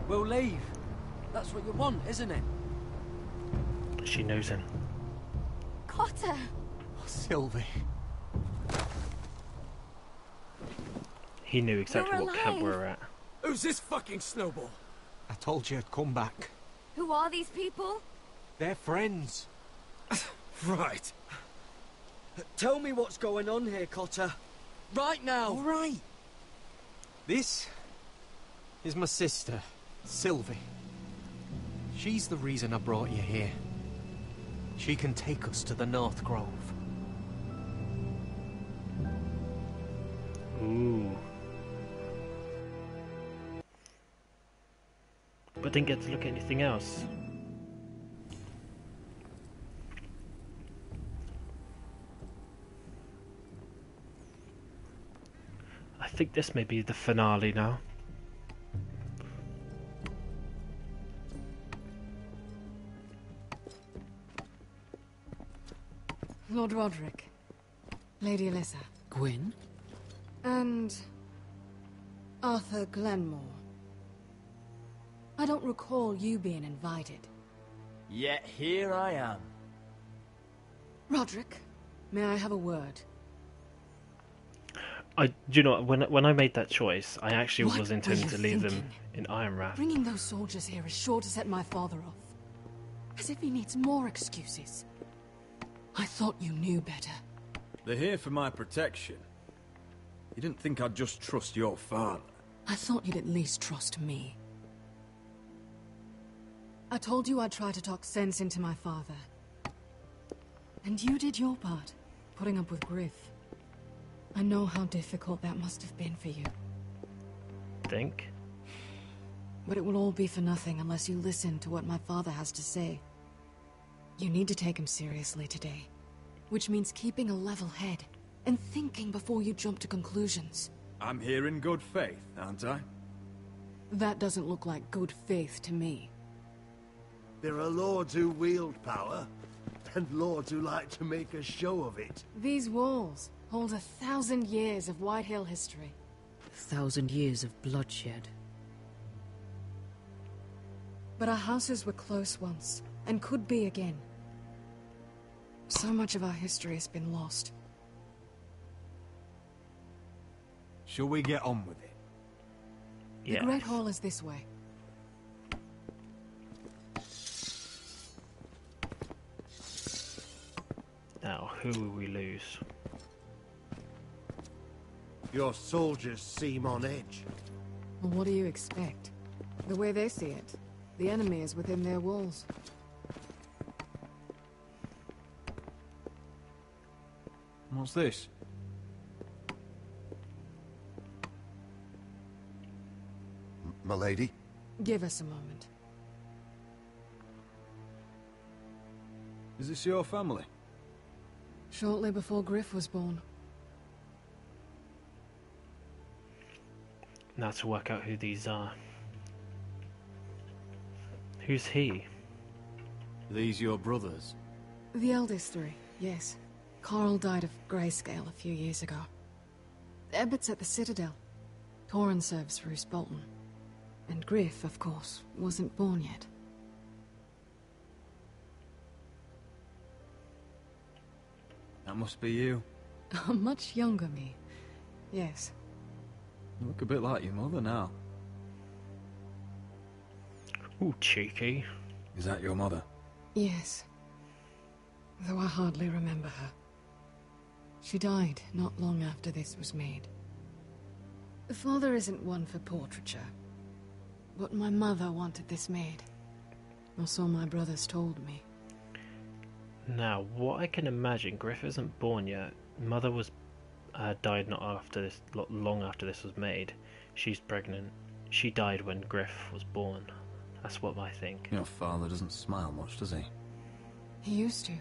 We'll leave. That's what you want, isn't it? She knows him. Cotter! Oh, Sylvie. He knew exactly You're what camp we alive. were at. Who's this fucking snowball? I told you I'd come back. Who are these people? They're friends. Right. Tell me what's going on here, Cotter. Right now. All right. This is my sister, Sylvie. She's the reason I brought you here. She can take us to the North Grove. Ooh. But didn't get to look at anything else. I think this may be the finale now. Lord Rodrik, Lady Alyssa, Gwyn? and Arthur Glenmore. I don't recall you being invited. Yet here I am. Rodrik, may I have a word? Do you know when I made that choice, I actually What was were intending you to leave them thinking? in Ironrath. Bringing those soldiers here is sure to set my father off. As if he needs more excuses. I thought you knew better. They're here for my protection. You didn't think I'd just trust your father. I thought you'd at least trust me. I told you I'd try to talk sense into my father. And you did your part, putting up with Griff. I know how difficult that must have been for you. Think? But it will all be for nothing unless you listen to what my father has to say. You need to take him seriously today. Which means keeping a level head and thinking before you jump to conclusions. I'm here in good faith, aren't I? That doesn't look like good faith to me. There are lords who wield power, and lords who like to make a show of it. These walls hold 1,000 years of Whitehill history. 1,000 years of bloodshed. But our houses were close once, and could be again. So much of our history has been lost. Shall we get on with it? The Great Hall is this way. Now, who will we lose? Your soldiers seem on edge. Well, what do you expect? The way they see it, the enemy is within their walls. What's this? My lady? Give us a moment. Is this your family? Shortly before Griff was born. Now to work out who these are. Who's he? These your brothers? The eldest three, yes. Carl died of grayscale a few years ago. Ebbert's at the Citadel. Torrhen serves Roose Bolton. And Griff, of course, wasn't born yet. That must be you. A much younger me. Yes. You look a bit like your mother now. Ooh, cheeky. Is that your mother? Yes. Though I hardly remember her. She died not long after this was made. Father isn't one for portraiture. But my mother wanted this made. Or so my brothers told me. Now, what I can imagine, Griff isn't born yet. Mother was died not after this, long after this was made. She's pregnant. She died when Griff was born. That's what I think. Your father doesn't smile much, does he? He used to,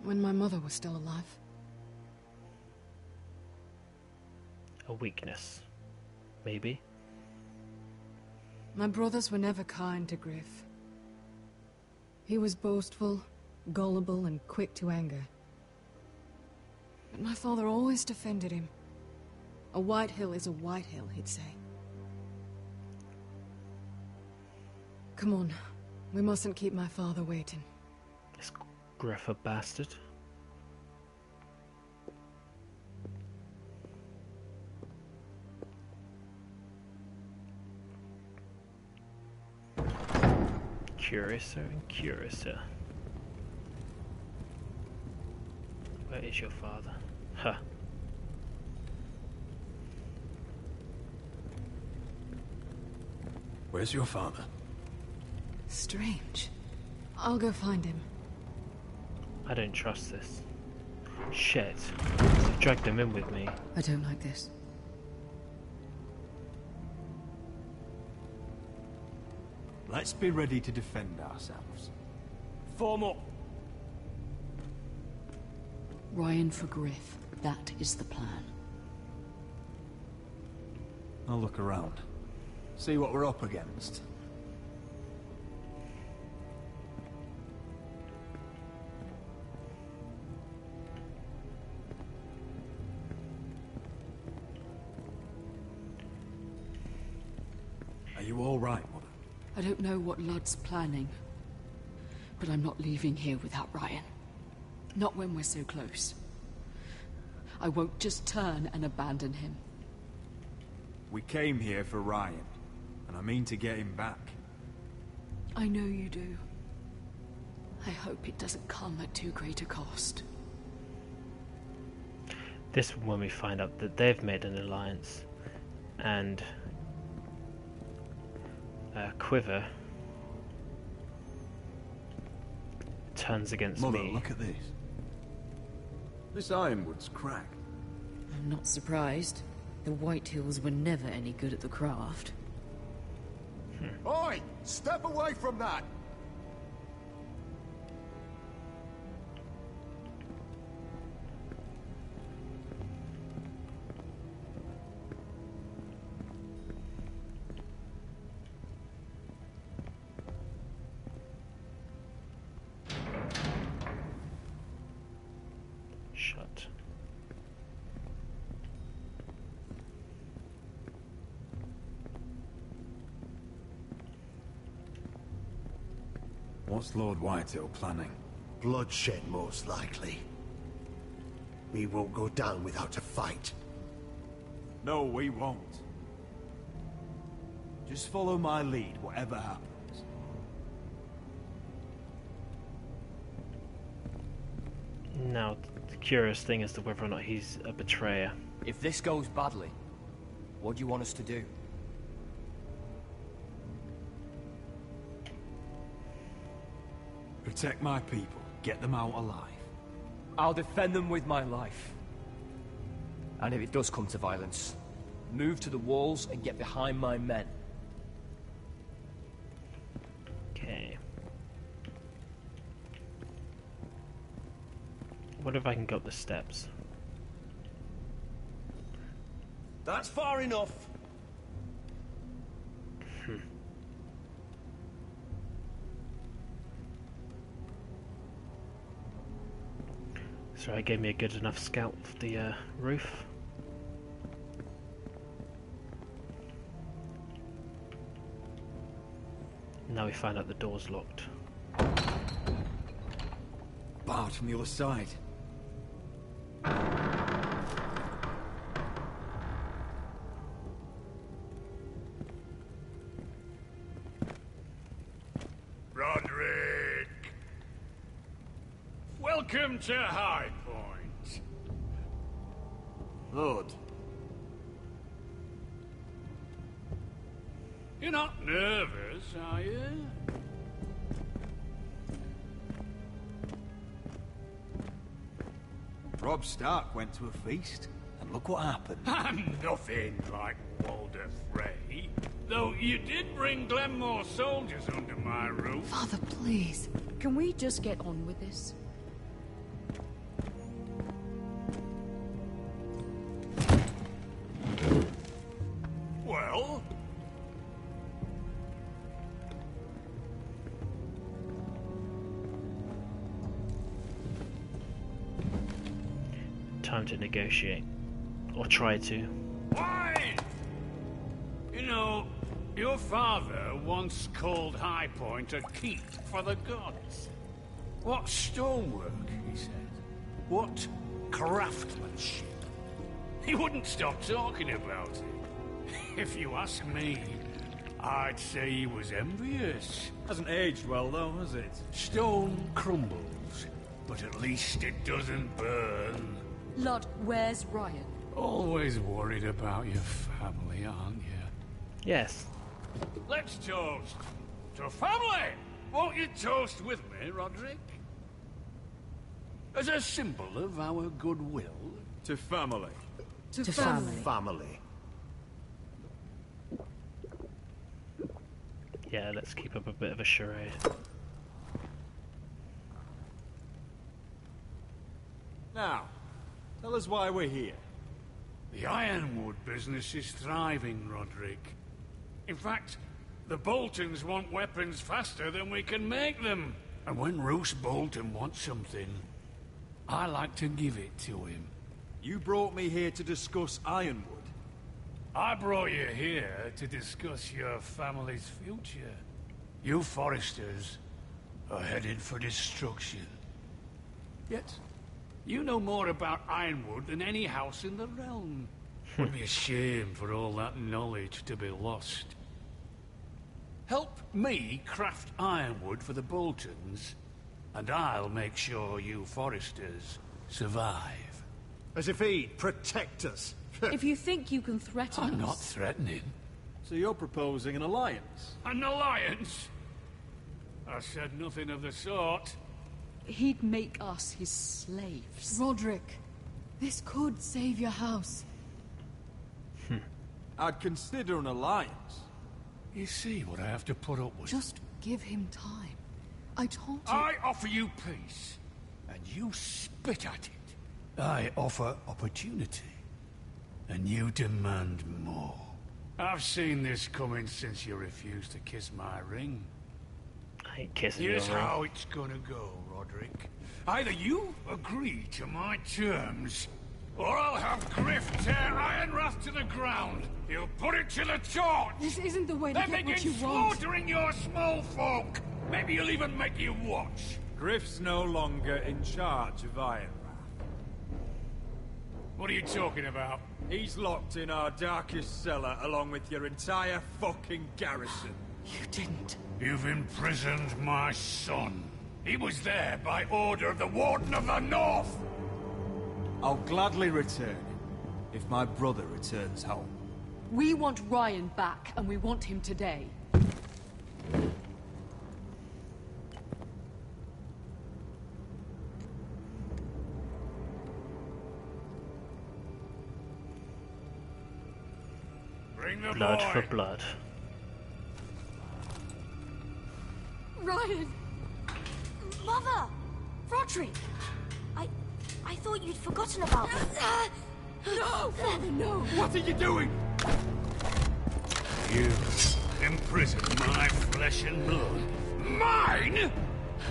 when my mother was still alive. A weakness, maybe. My brothers were never kind to Griff. He was boastful, gullible, and quick to anger. But my father always defended him. A Whitehill is a Whitehill, he'd say. Come on, we mustn't keep my father waiting. Is Griff a bastard? Curiouser and curiouser. Where is your father? Huh. Where's your father? Strange. I'll go find him. I don't trust this. Shit. I've dragged him in with me. I don't like this. Let's be ready to defend ourselves. Form up. Ryon for Griff. That is the plan. I'll look around. See what we're up against. Are you all right, Mother? I don't know what Ludd's planning, but I'm not leaving here without Ryon. Not when we're so close. I won't just turn and abandon him. We came here for Ryon, and I mean to get him back. I know you do. I hope it doesn't come at too great a cost. This when we find out that they've made an alliance, and Quiver turns against Mother, me. Look at this. This ironwood's cracked. I'm not surprised. The Whitehills were never any good at the craft. Oi! Step away from that! Shut. What's Lord Whitehill planning? Bloodshed, most likely. We won't go down without a fight. No, we won't. Just follow my lead, whatever happens. Now, the curious thing as to whether or not he's a betrayer. If this goes badly, what do you want us to do? Protect my people. Get them out alive. I'll defend them with my life. And if it does come to violence, move to the walls and get behind my men. Okay. What if I can go up the steps? That's far enough. So it gave me a good enough scout of the roof. Now we find out the door's locked. Barred from the other side. Rodrik! Welcome to High Point. Lord. You're not nervous, are you? Robb Stark went to a feast, and look what happened. I'm nothing like Walder Frey. Though you did bring Glenmore soldiers under my roof. Father, please. Can we just get on with this? Well? Time to negotiate. Or try to. Why? You know, your father once called High Point a keep for the gods. What stonework, he said. What craftsmanship. He wouldn't stop talking about it. If you ask me, I'd say he was envious. Hasn't aged well, though, has it? Stone crumbles, but at least it doesn't burn. Lord, where's Ryon? Always worried about your family, aren't you? Yes. Let's toast to family! Won't you toast with me, Rodrik? As a symbol of our goodwill. To family. To family. Family. Yeah, let's keep up a bit of a charade. Now, tell us why we're here. The Ironwood business is thriving, Rodrik. In fact, the Boltons want weapons faster than we can make them. And when Roose Bolton wants something, I like to give it to him. You brought me here to discuss Ironwood. I brought you here to discuss your family's future. You Forresters are headed for destruction. Yet, you know more about Ironwood than any house in the realm. It would be a shame for all that knowledge to be lost. Help me craft Ironwood for the Boltons, and I'll make sure you Forresters survive. As if he'd protect us. If you think you can threaten us... I'm not threatening. So you're proposing an alliance? An alliance? I said nothing of the sort. He'd make us his slaves. Rodrik, this could save your house. I'd consider an alliance. You see what I have to put up with? Just give him time. I told you... I offer you peace, and you spit at it. I offer opportunity, and you demand more. I've seen this coming since you refused to kiss my ring. I ain't kissing your Here's ring. how it's gonna go, Rodrik. Either you agree to my terms, or I'll have Griff tear Ironrath to the ground. He'll put it to the torch. This isn't the way to Then get what begin you want. slaughtering your small folk. Maybe he'll even make you watch. Griff's no longer in charge of Ironrath. What are you talking about? He's locked in our darkest cellar along with your entire fucking garrison. You didn't. You've imprisoned my son. He was there by order of the Warden of the North. I'll gladly return him, if my brother returns home. We want Ryon back, and we want him today. Bring the Blood boy. for blood. Ryon! Mother! Rodrik! I thought you'd forgotten about me. No! Father, no! What are you doing? You imprison my flesh and blood. Mine?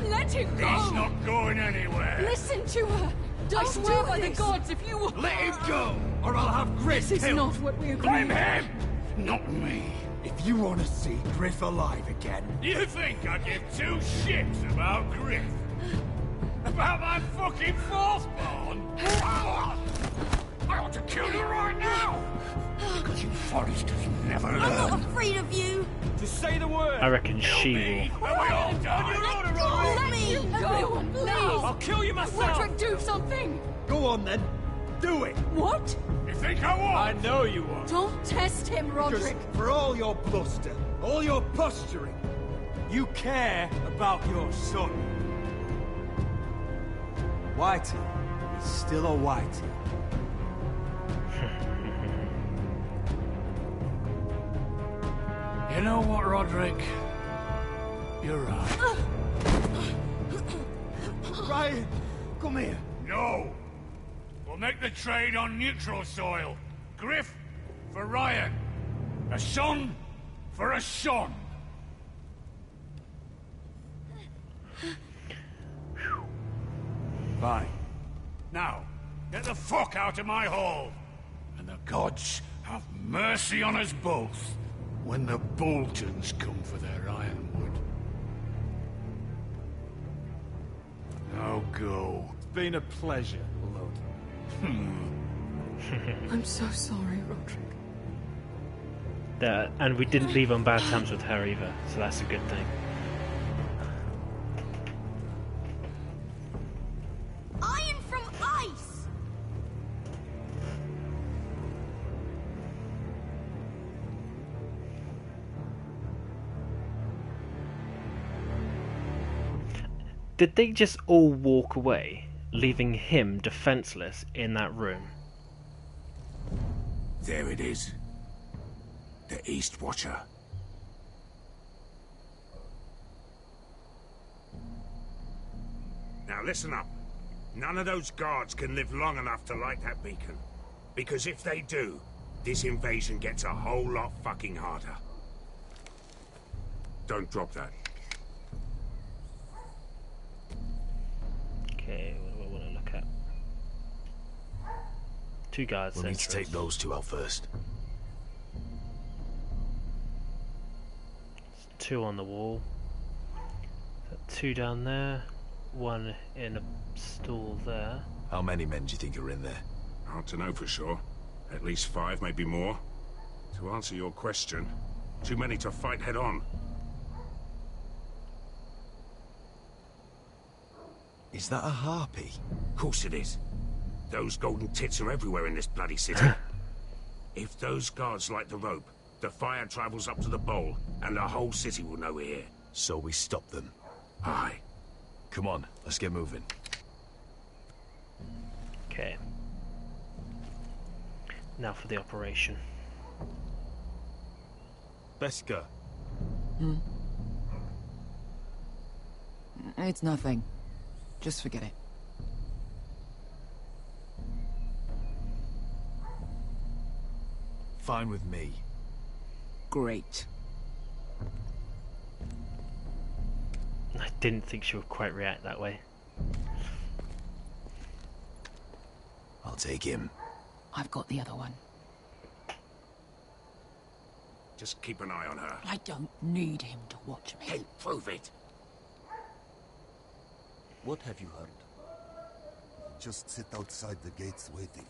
Let him go! He's not going anywhere. Listen to her! I swear by the gods, if you... Let him go, or I'll have Griff This is killed. not what we agreed. Blame him, not me. If you want to see Griff alive again... You think I give two shits about Griff? About my fucking fourthborn? I ought to kill you right now! Because you Forresters never learn. I'm not afraid of you. Just say the word. I reckon she will. And we all die. Let me Go, please. I'll kill you myself. Rodrik, do something. Go on then. Do it. What? You think I won't? I know you won't. Don't test him, Rodrik. Just for all your bluster, all your posturing, You care about your son. Whitehill is still a Whitehill. You know what, Rodrik? You're right. Ryon, come here. No! We'll make the trade on neutral soil. Griff for Ryon. A son for a son. Fine. Now, get the fuck out of my hall. And the gods have mercy on us both when the Boltons come for their ironwood. Now go. It's been a pleasure, Lord. I'm so sorry, Rodrik. And we didn't leave on bad terms with her either, so that's a good thing. Iron from ice! Did they just all walk away, leaving him defenseless in that room? There it is. The East Watcher. Now listen up. None of those guards can live long enough to light that beacon. Because if they do, this invasion gets a whole lot fucking harder. Don't drop that. Okay, what do I want to look at? Two guards. We'll need to take those two out first. Two on the wall. Two down there. One in a stall there. How many men do you think are in there? Hard to know for sure. At least 5, maybe more. To answer your question, too many to fight head on. Is that a harpy? Of course it is. Those golden tits are everywhere in this bloody city. If those guards light the rope, the fire travels up to the bowl, and the whole city will know we're here. So we stop them. Aye. Come on, let's get moving. Okay. Now for the operation. Beska. It's nothing. Just forget it. Fine with me. Great. I didn't think she would quite react that way. I'll take him. I've got the other one. Just keep an eye on her. I don't need him to watch me. Hey, prove it. What have you heard? Just sit outside the gates waiting.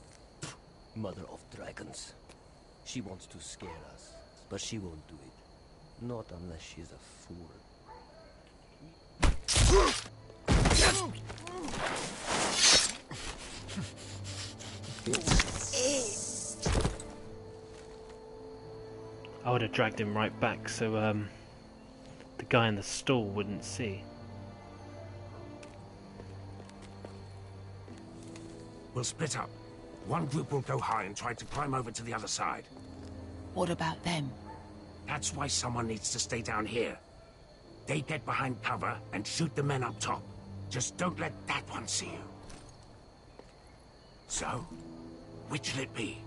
Mother of dragons. She wants to scare us, but she won't do it. Not unless she's a fool. I would have dragged him right back so the guy in the stall wouldn't see. We'll split up. One group will go high and try to climb over to the other side. What about them? That's why someone needs to stay down here. They get behind cover and shoot the men up top. Just don't let that one see you. So, which'll it be?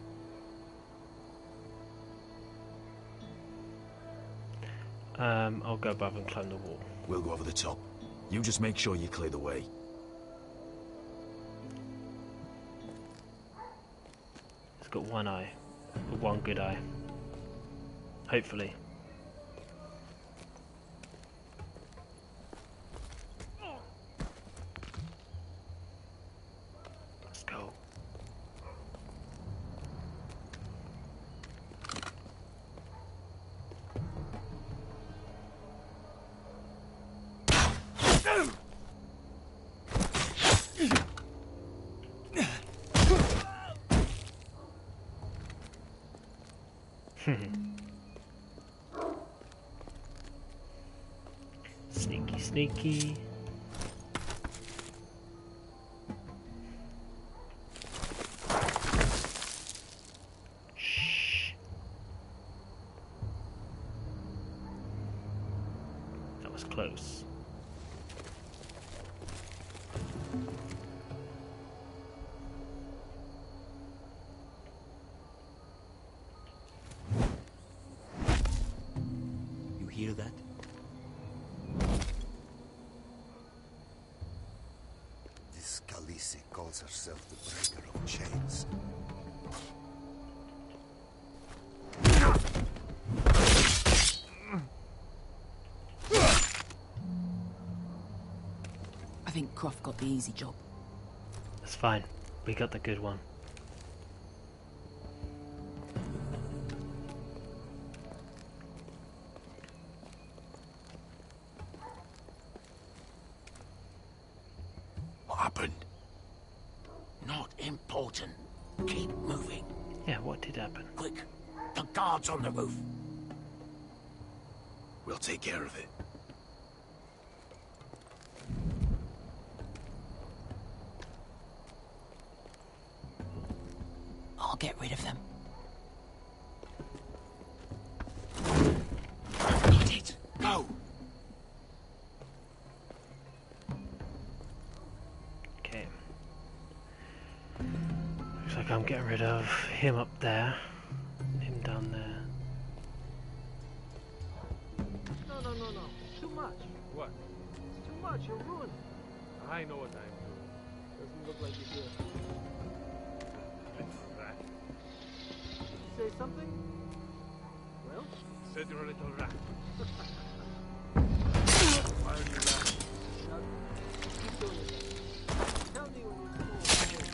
I'll go above and climb the wall. We'll go over the top. You just make sure you clear the way. got one eye. Or one good eye. Hopefully. Let's go. Sneaky, sneaky. Shh. That was close. Hear that? This Khaleesi calls herself the Breaker of Chains. I think Croft got the easy job. That's fine. We got the good one. What happened? Not important. Keep moving. Yeah, what did happen? Quick. The guards on the roof. We'll take care of it. I'll get rid of them. Got it. Go. Okay. Looks like I'm getting rid of him up there. And him down there. No. Too much. What? It's too much. You'll ruin it. I know what I'm doing. Doesn't look like you do. Rat. Did you say something? Well? Said you're a little rat. Why are you laughing? Shut up. Keep doing it. Tell me when you're cool.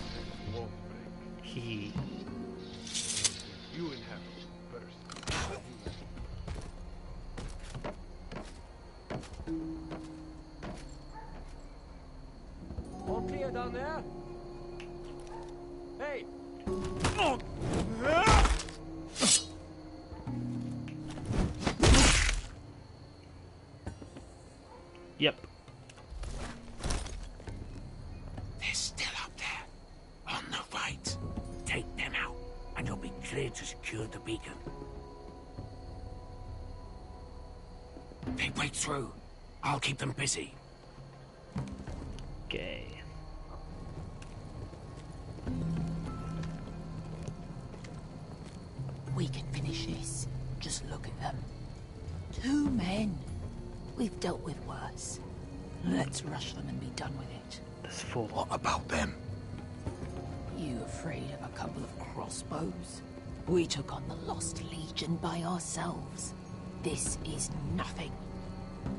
This won't break. You inhabit first. All clear down there? Hey! Yep. They're still up there. On the right. Take them out, and you'll be clear to secure the beacon. They break through. I'll keep them busy. Okay. We can finish this. Just look at them. 2 men. We've dealt with worse. Let's rush them and be done with it. There's 4. What about them? You afraid of a couple of crossbows? We took on the Lost Legion by ourselves. This is nothing.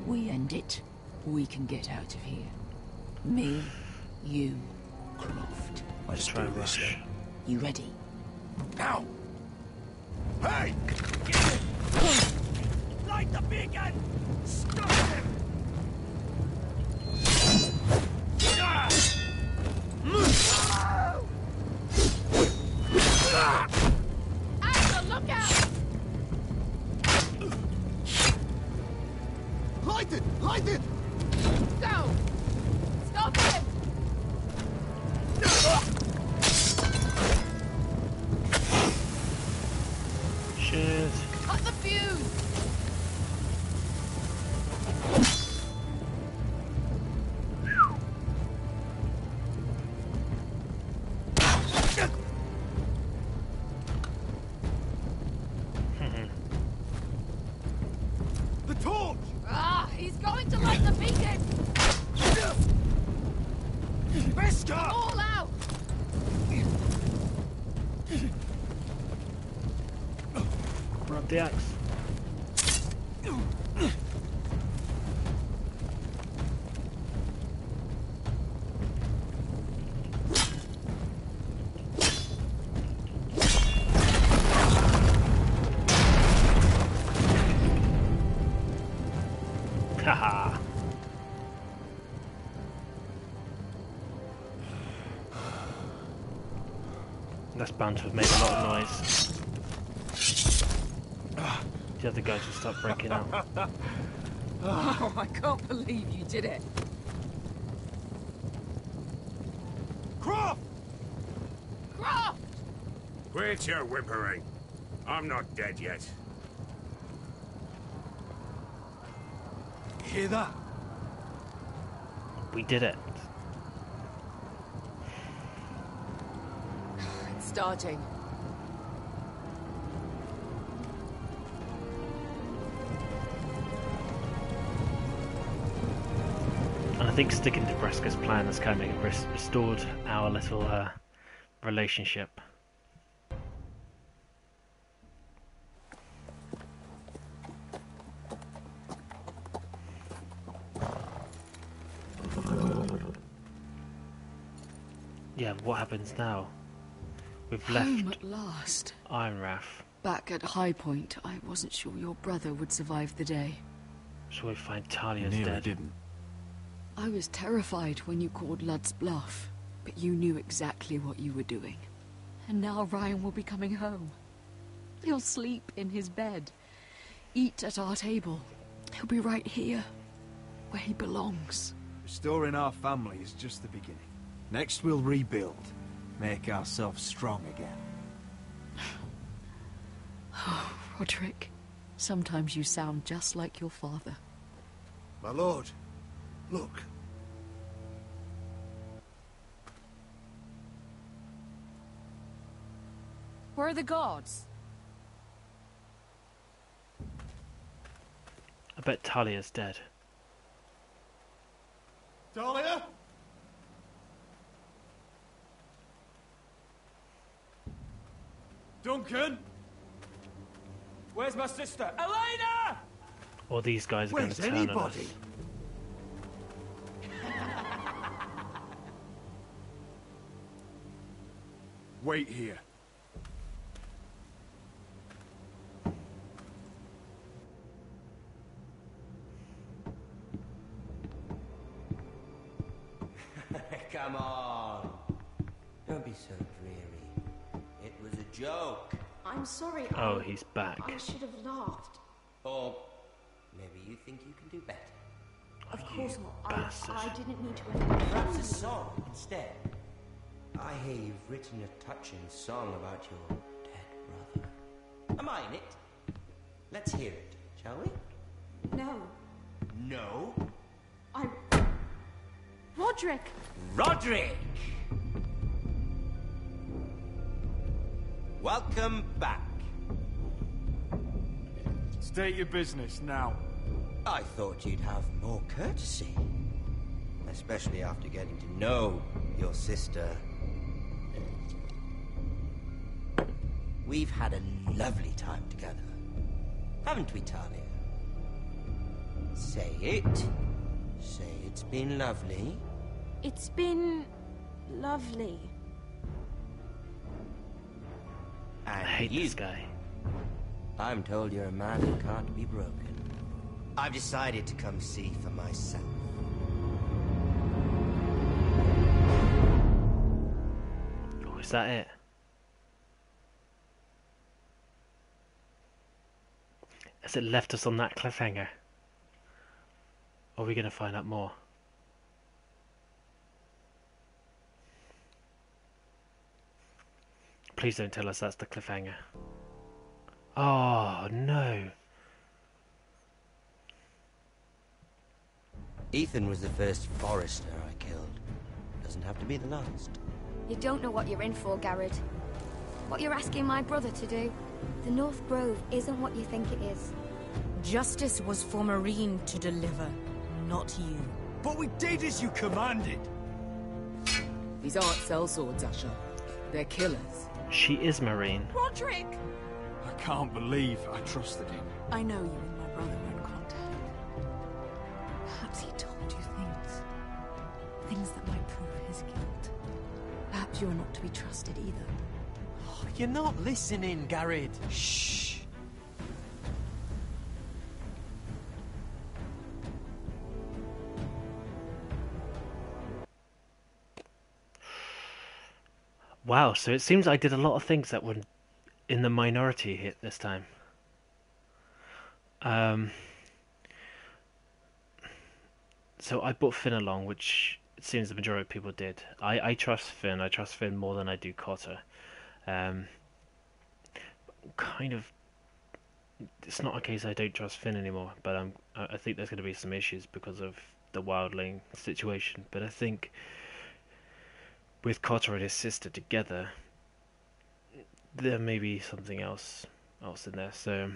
We end it. We can get out of here. Me, you, Croft. Let's try and rush. You ready? Now! Hey! Light the beacon! Stop him! Axel, look out! Light it! Light it! Go! Stop him! Shit. Cut the fuse! The torch! Ah, he's going to light the beacon! Beskar! All out! Grab the axe. Haha. That's bound to have made a lot of noise. The other guys will start breaking out. Oh, I can't believe you did it. Croft! Croft! Quit your whimpering. I'm not dead yet. Hear that? We did it. It's starting. And I think sticking to Bresca's plan has kind of restored our little relationship. Yeah, what happens now? We've Home left at last. Ironrath. Back at High Point, I wasn't sure your brother would survive the day. So we find Talia's Mira dead. didn't. I was terrified when you called Ludd's bluff, but you knew exactly what you were doing. And now Ryon will be coming home. He'll sleep in his bed, eat at our table. He'll be right here, where he belongs. Restoring our family is just the beginning. Next we'll rebuild. Make ourselves strong again. Oh, Rodrik, sometimes you sound just like your father. My lord, look. Where are the guards? I bet Talia's dead. Talia? Duncan? Where's my sister? Elena! Or these guys are going to Where's turn on us. anybody? Wait here. Come on. Don't be so dreary. It was a joke. I'm sorry. Oh, he's back. I should have laughed. Or maybe you think you can do better. Of course not. bastard. I didn't mean to offend Perhaps you. a song instead. I hear you've written a touching song about your dead brother. Am I in it? Let's hear it, shall we? No. No? Rodrik! Rodrik! Welcome back. State your business now. I thought you'd have more courtesy. Especially after getting to know your sister. We've had a lovely time together. Haven't we, Talia? Say it. Say it's been lovely. It's been lovely. And I hate you, this guy. I'm told you're a man who can't be broken. I've decided to come see for myself. Oh, is that it? Has it left us on that cliffhanger? Or are we going to find out more? Please don't tell us that's the cliffhanger. Oh, no. Ethan was the first Forrester I killed. Doesn't have to be the last. You don't know what you're in for, Gared. What you're asking my brother to do. The North Grove isn't what you think it is. Justice was for Meereen to deliver, not you. But we did as you commanded. These aren't sellswords, Asher. They're killers. She is Meereen. Rodrik! I can't believe I trusted him. I know you and my brother were in contact. Perhaps he told you things. Things that might prove his guilt. Perhaps you're not to be trusted either. Oh, you're not listening, Gared. Shh. Wow, so it seems I did a lot of things that were in the minority hit this time. So I brought Finn along, which it seems the majority of people did. I trust Finn. I trust Finn more than I do Cotter. Kind of, it's not a case I don't trust Finn anymore, but I think there's going to be some issues because of the Wildling situation. But I think with Cotter and his sister together, there may be something else in there. So,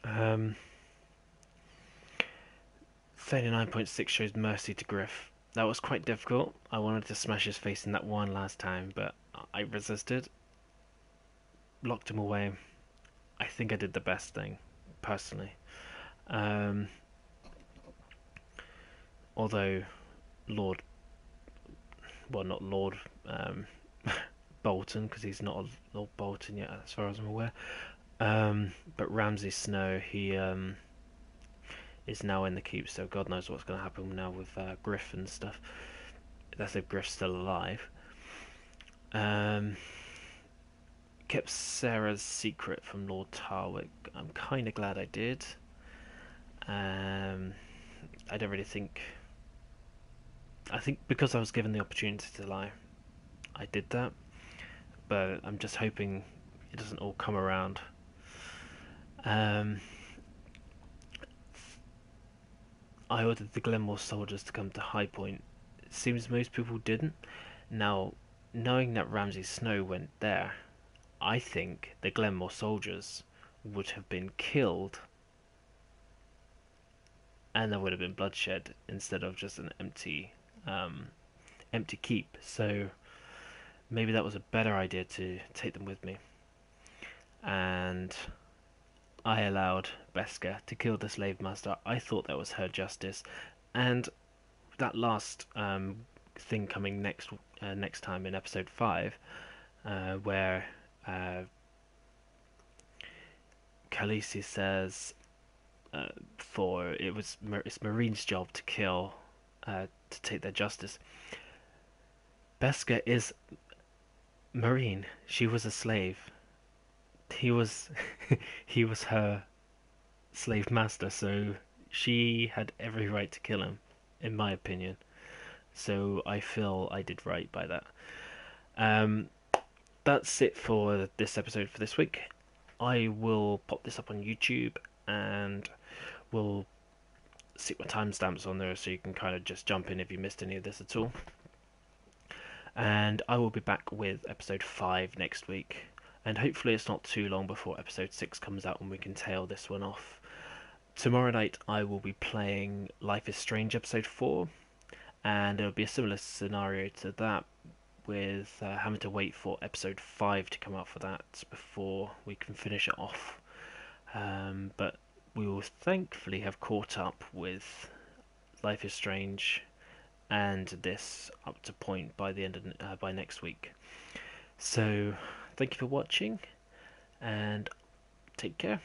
39.6 shows mercy to Griff. That was quite difficult. I wanted to smash his face in that one last time, but I resisted. Locked him away. I think I did the best thing, personally. Although not Lord Bolton, because he's not a Lord Bolton yet, as far as I'm aware. But Ramsay Snow, he is now in the keep, so God knows what's going to happen now with Griff and stuff. That's if Griff's still alive. Kept Sarah's secret from Lord Tarwick. I'm kind of glad I did. I don't really think... I think because I was given the opportunity to lie, I did that. But I'm just hoping it doesn't all come around. I ordered the Glenmore soldiers to come to High Point. It seems most people didn't. Now, knowing that Ramsay Snow went there, I think the Glenmore soldiers would have been killed, and there would have been bloodshed instead of just an empty keep. So maybe that was a better idea to take them with me. And I allowed Beska to kill the slave master. I thought that was her justice. And that last thing coming next time in episode 5, where Khaleesi says it's Meereen's job to kill, to take their justice. Beska is Meereen. She was a slave. He was her slave master, so she had every right to kill him, in my opinion. So I feel I did right by that. That's it for this episode for this week. I will pop this up on YouTube, and we'll stick my timestamps on there so you can kind of just jump in if you missed any of this at all. And I will be back with episode 5 next week. And hopefully it's not too long before episode 6 comes out and we can tail this one off. Tomorrow night I will be playing Life is Strange episode 4. And it'll be a similar scenario to that, with having to wait for episode 5 to come out for that before we can finish it off. But we will thankfully have caught up with Life is Strange and this up to point by the end of by next week. So thank you for watching, and take care.